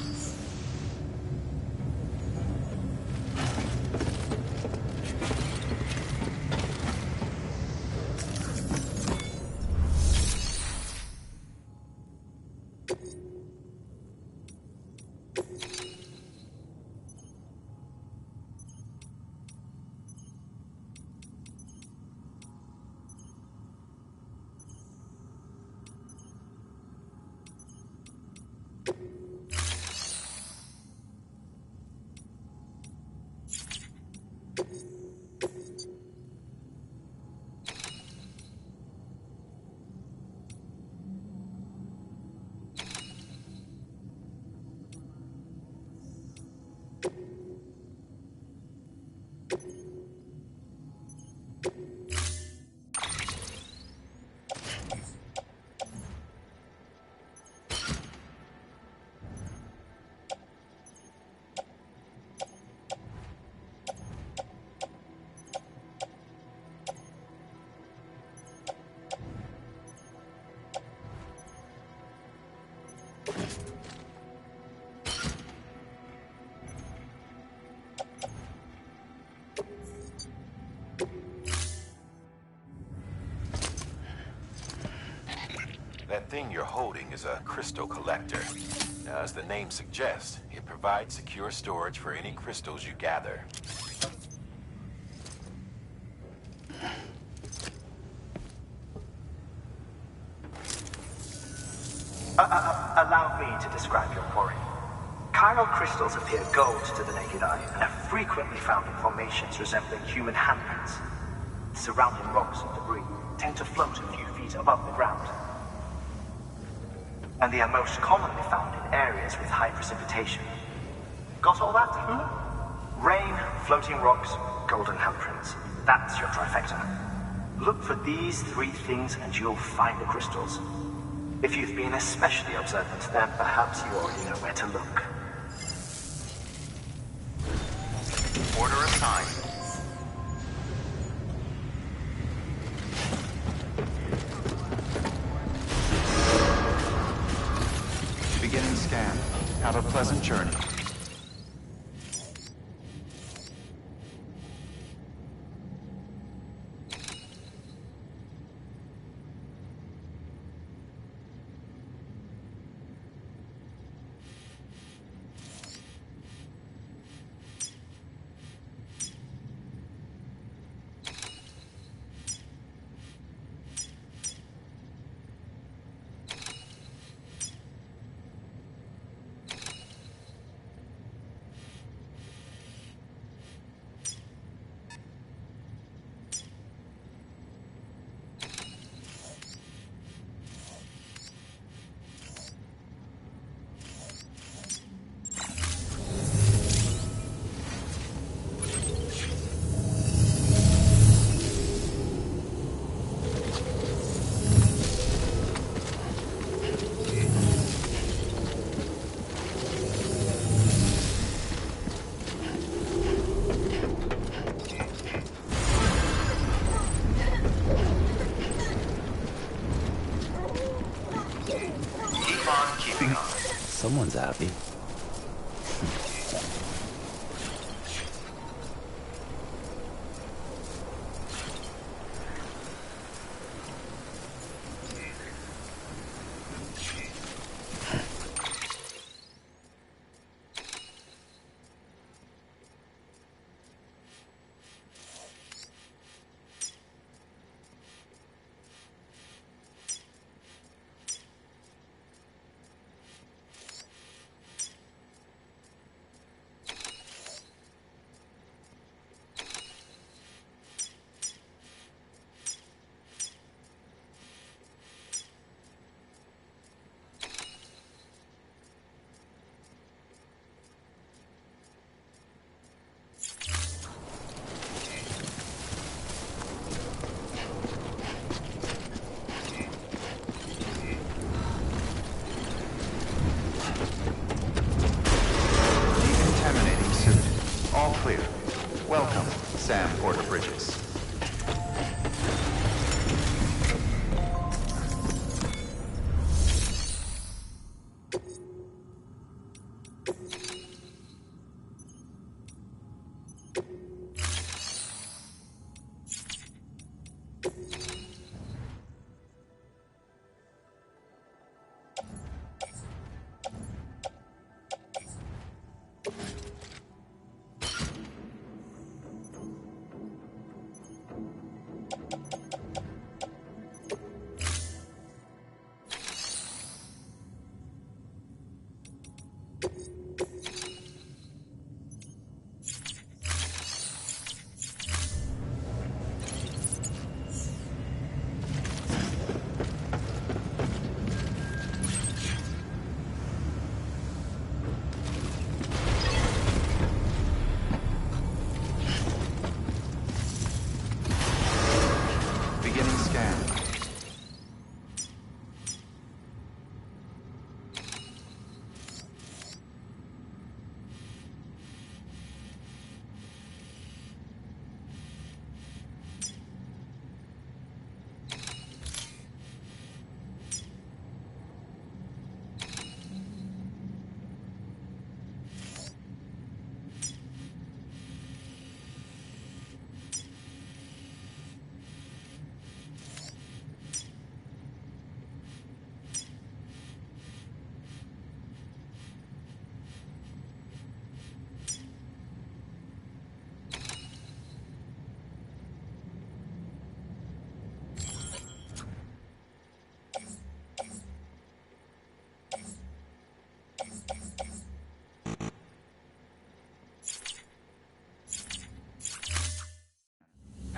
That thing you're holding is a crystal collector. Now, as the name suggests, it provides secure storage for any crystals you gather. Allow me to describe your quarry. Chiral crystals appear gold to the naked eye and are frequently found in formations resembling human handprints. Surrounding rocks and debris tend to float a few feet above the ground. And they are most commonly found in areas with high precipitation. Got all that? Rain, floating rocks, golden handprints. That's your trifecta. Look for these three things and you'll find the crystals. If you've been especially observant, then perhaps you already know where to look. Order assigned. Beginning scan. Have a pleasant journey. Someone's happy. Bridges.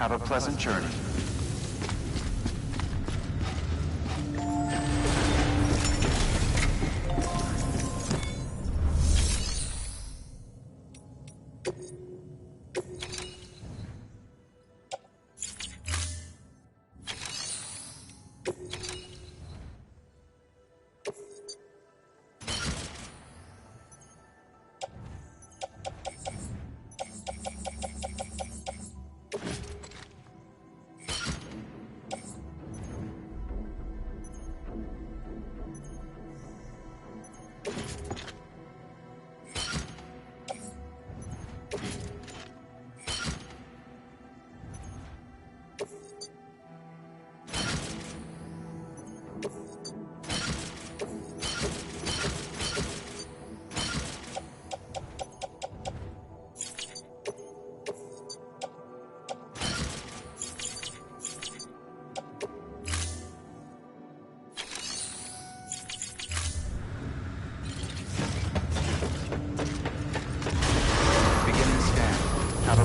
Have a pleasant journey.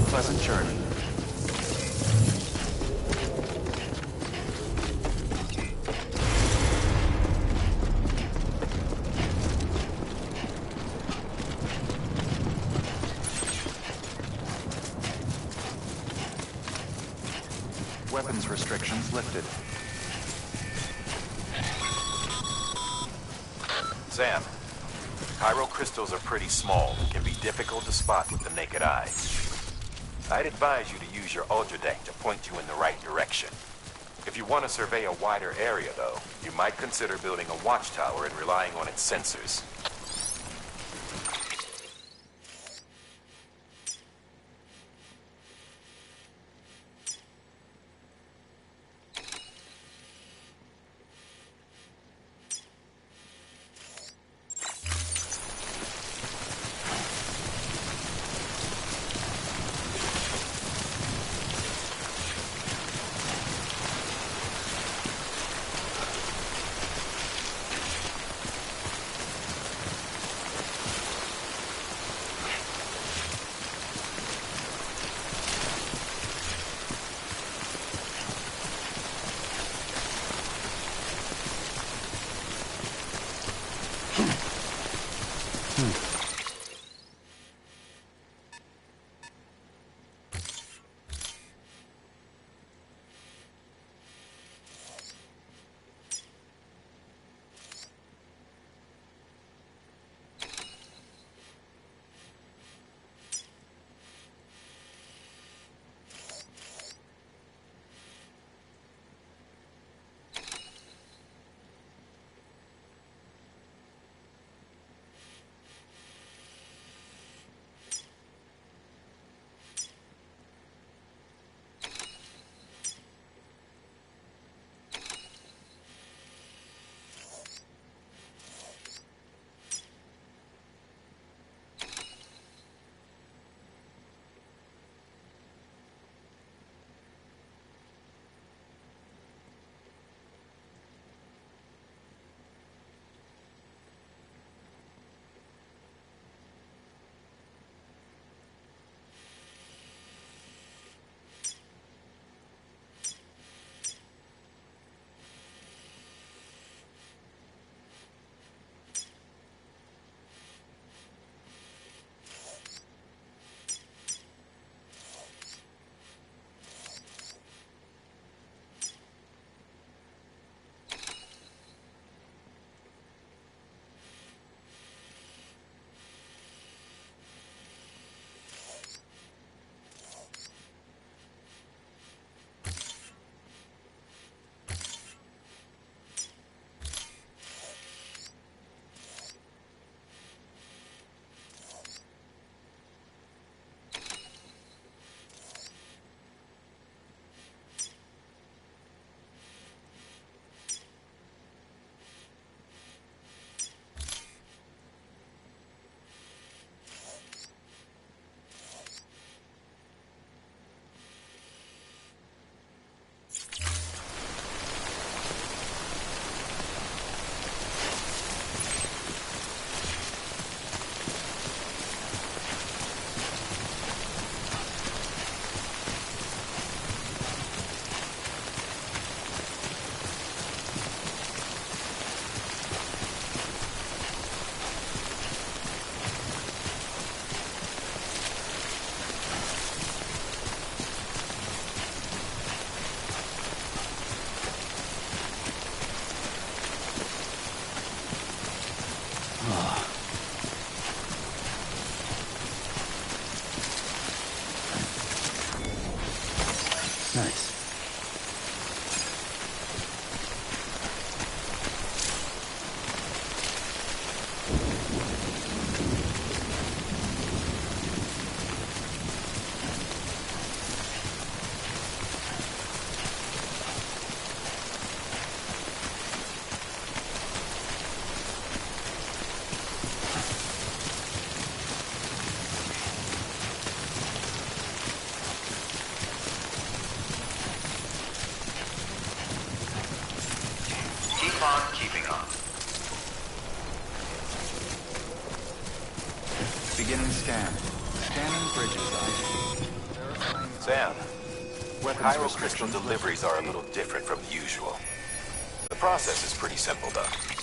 Pleasant journey. Weapons restrictions lifted. Sam, chiral crystals are pretty small and can be difficult to spot with the naked eye. I'd advise you to use your Ultra Deck to point you in the right direction. If you want to survey a wider area, though, you might consider building a watchtower and relying on its sensors. Beginning scan. Scanning bridges ID. Sam, Weapons Chiral crystal restrictions deliveries are a little different from the usual. The process is pretty simple, though.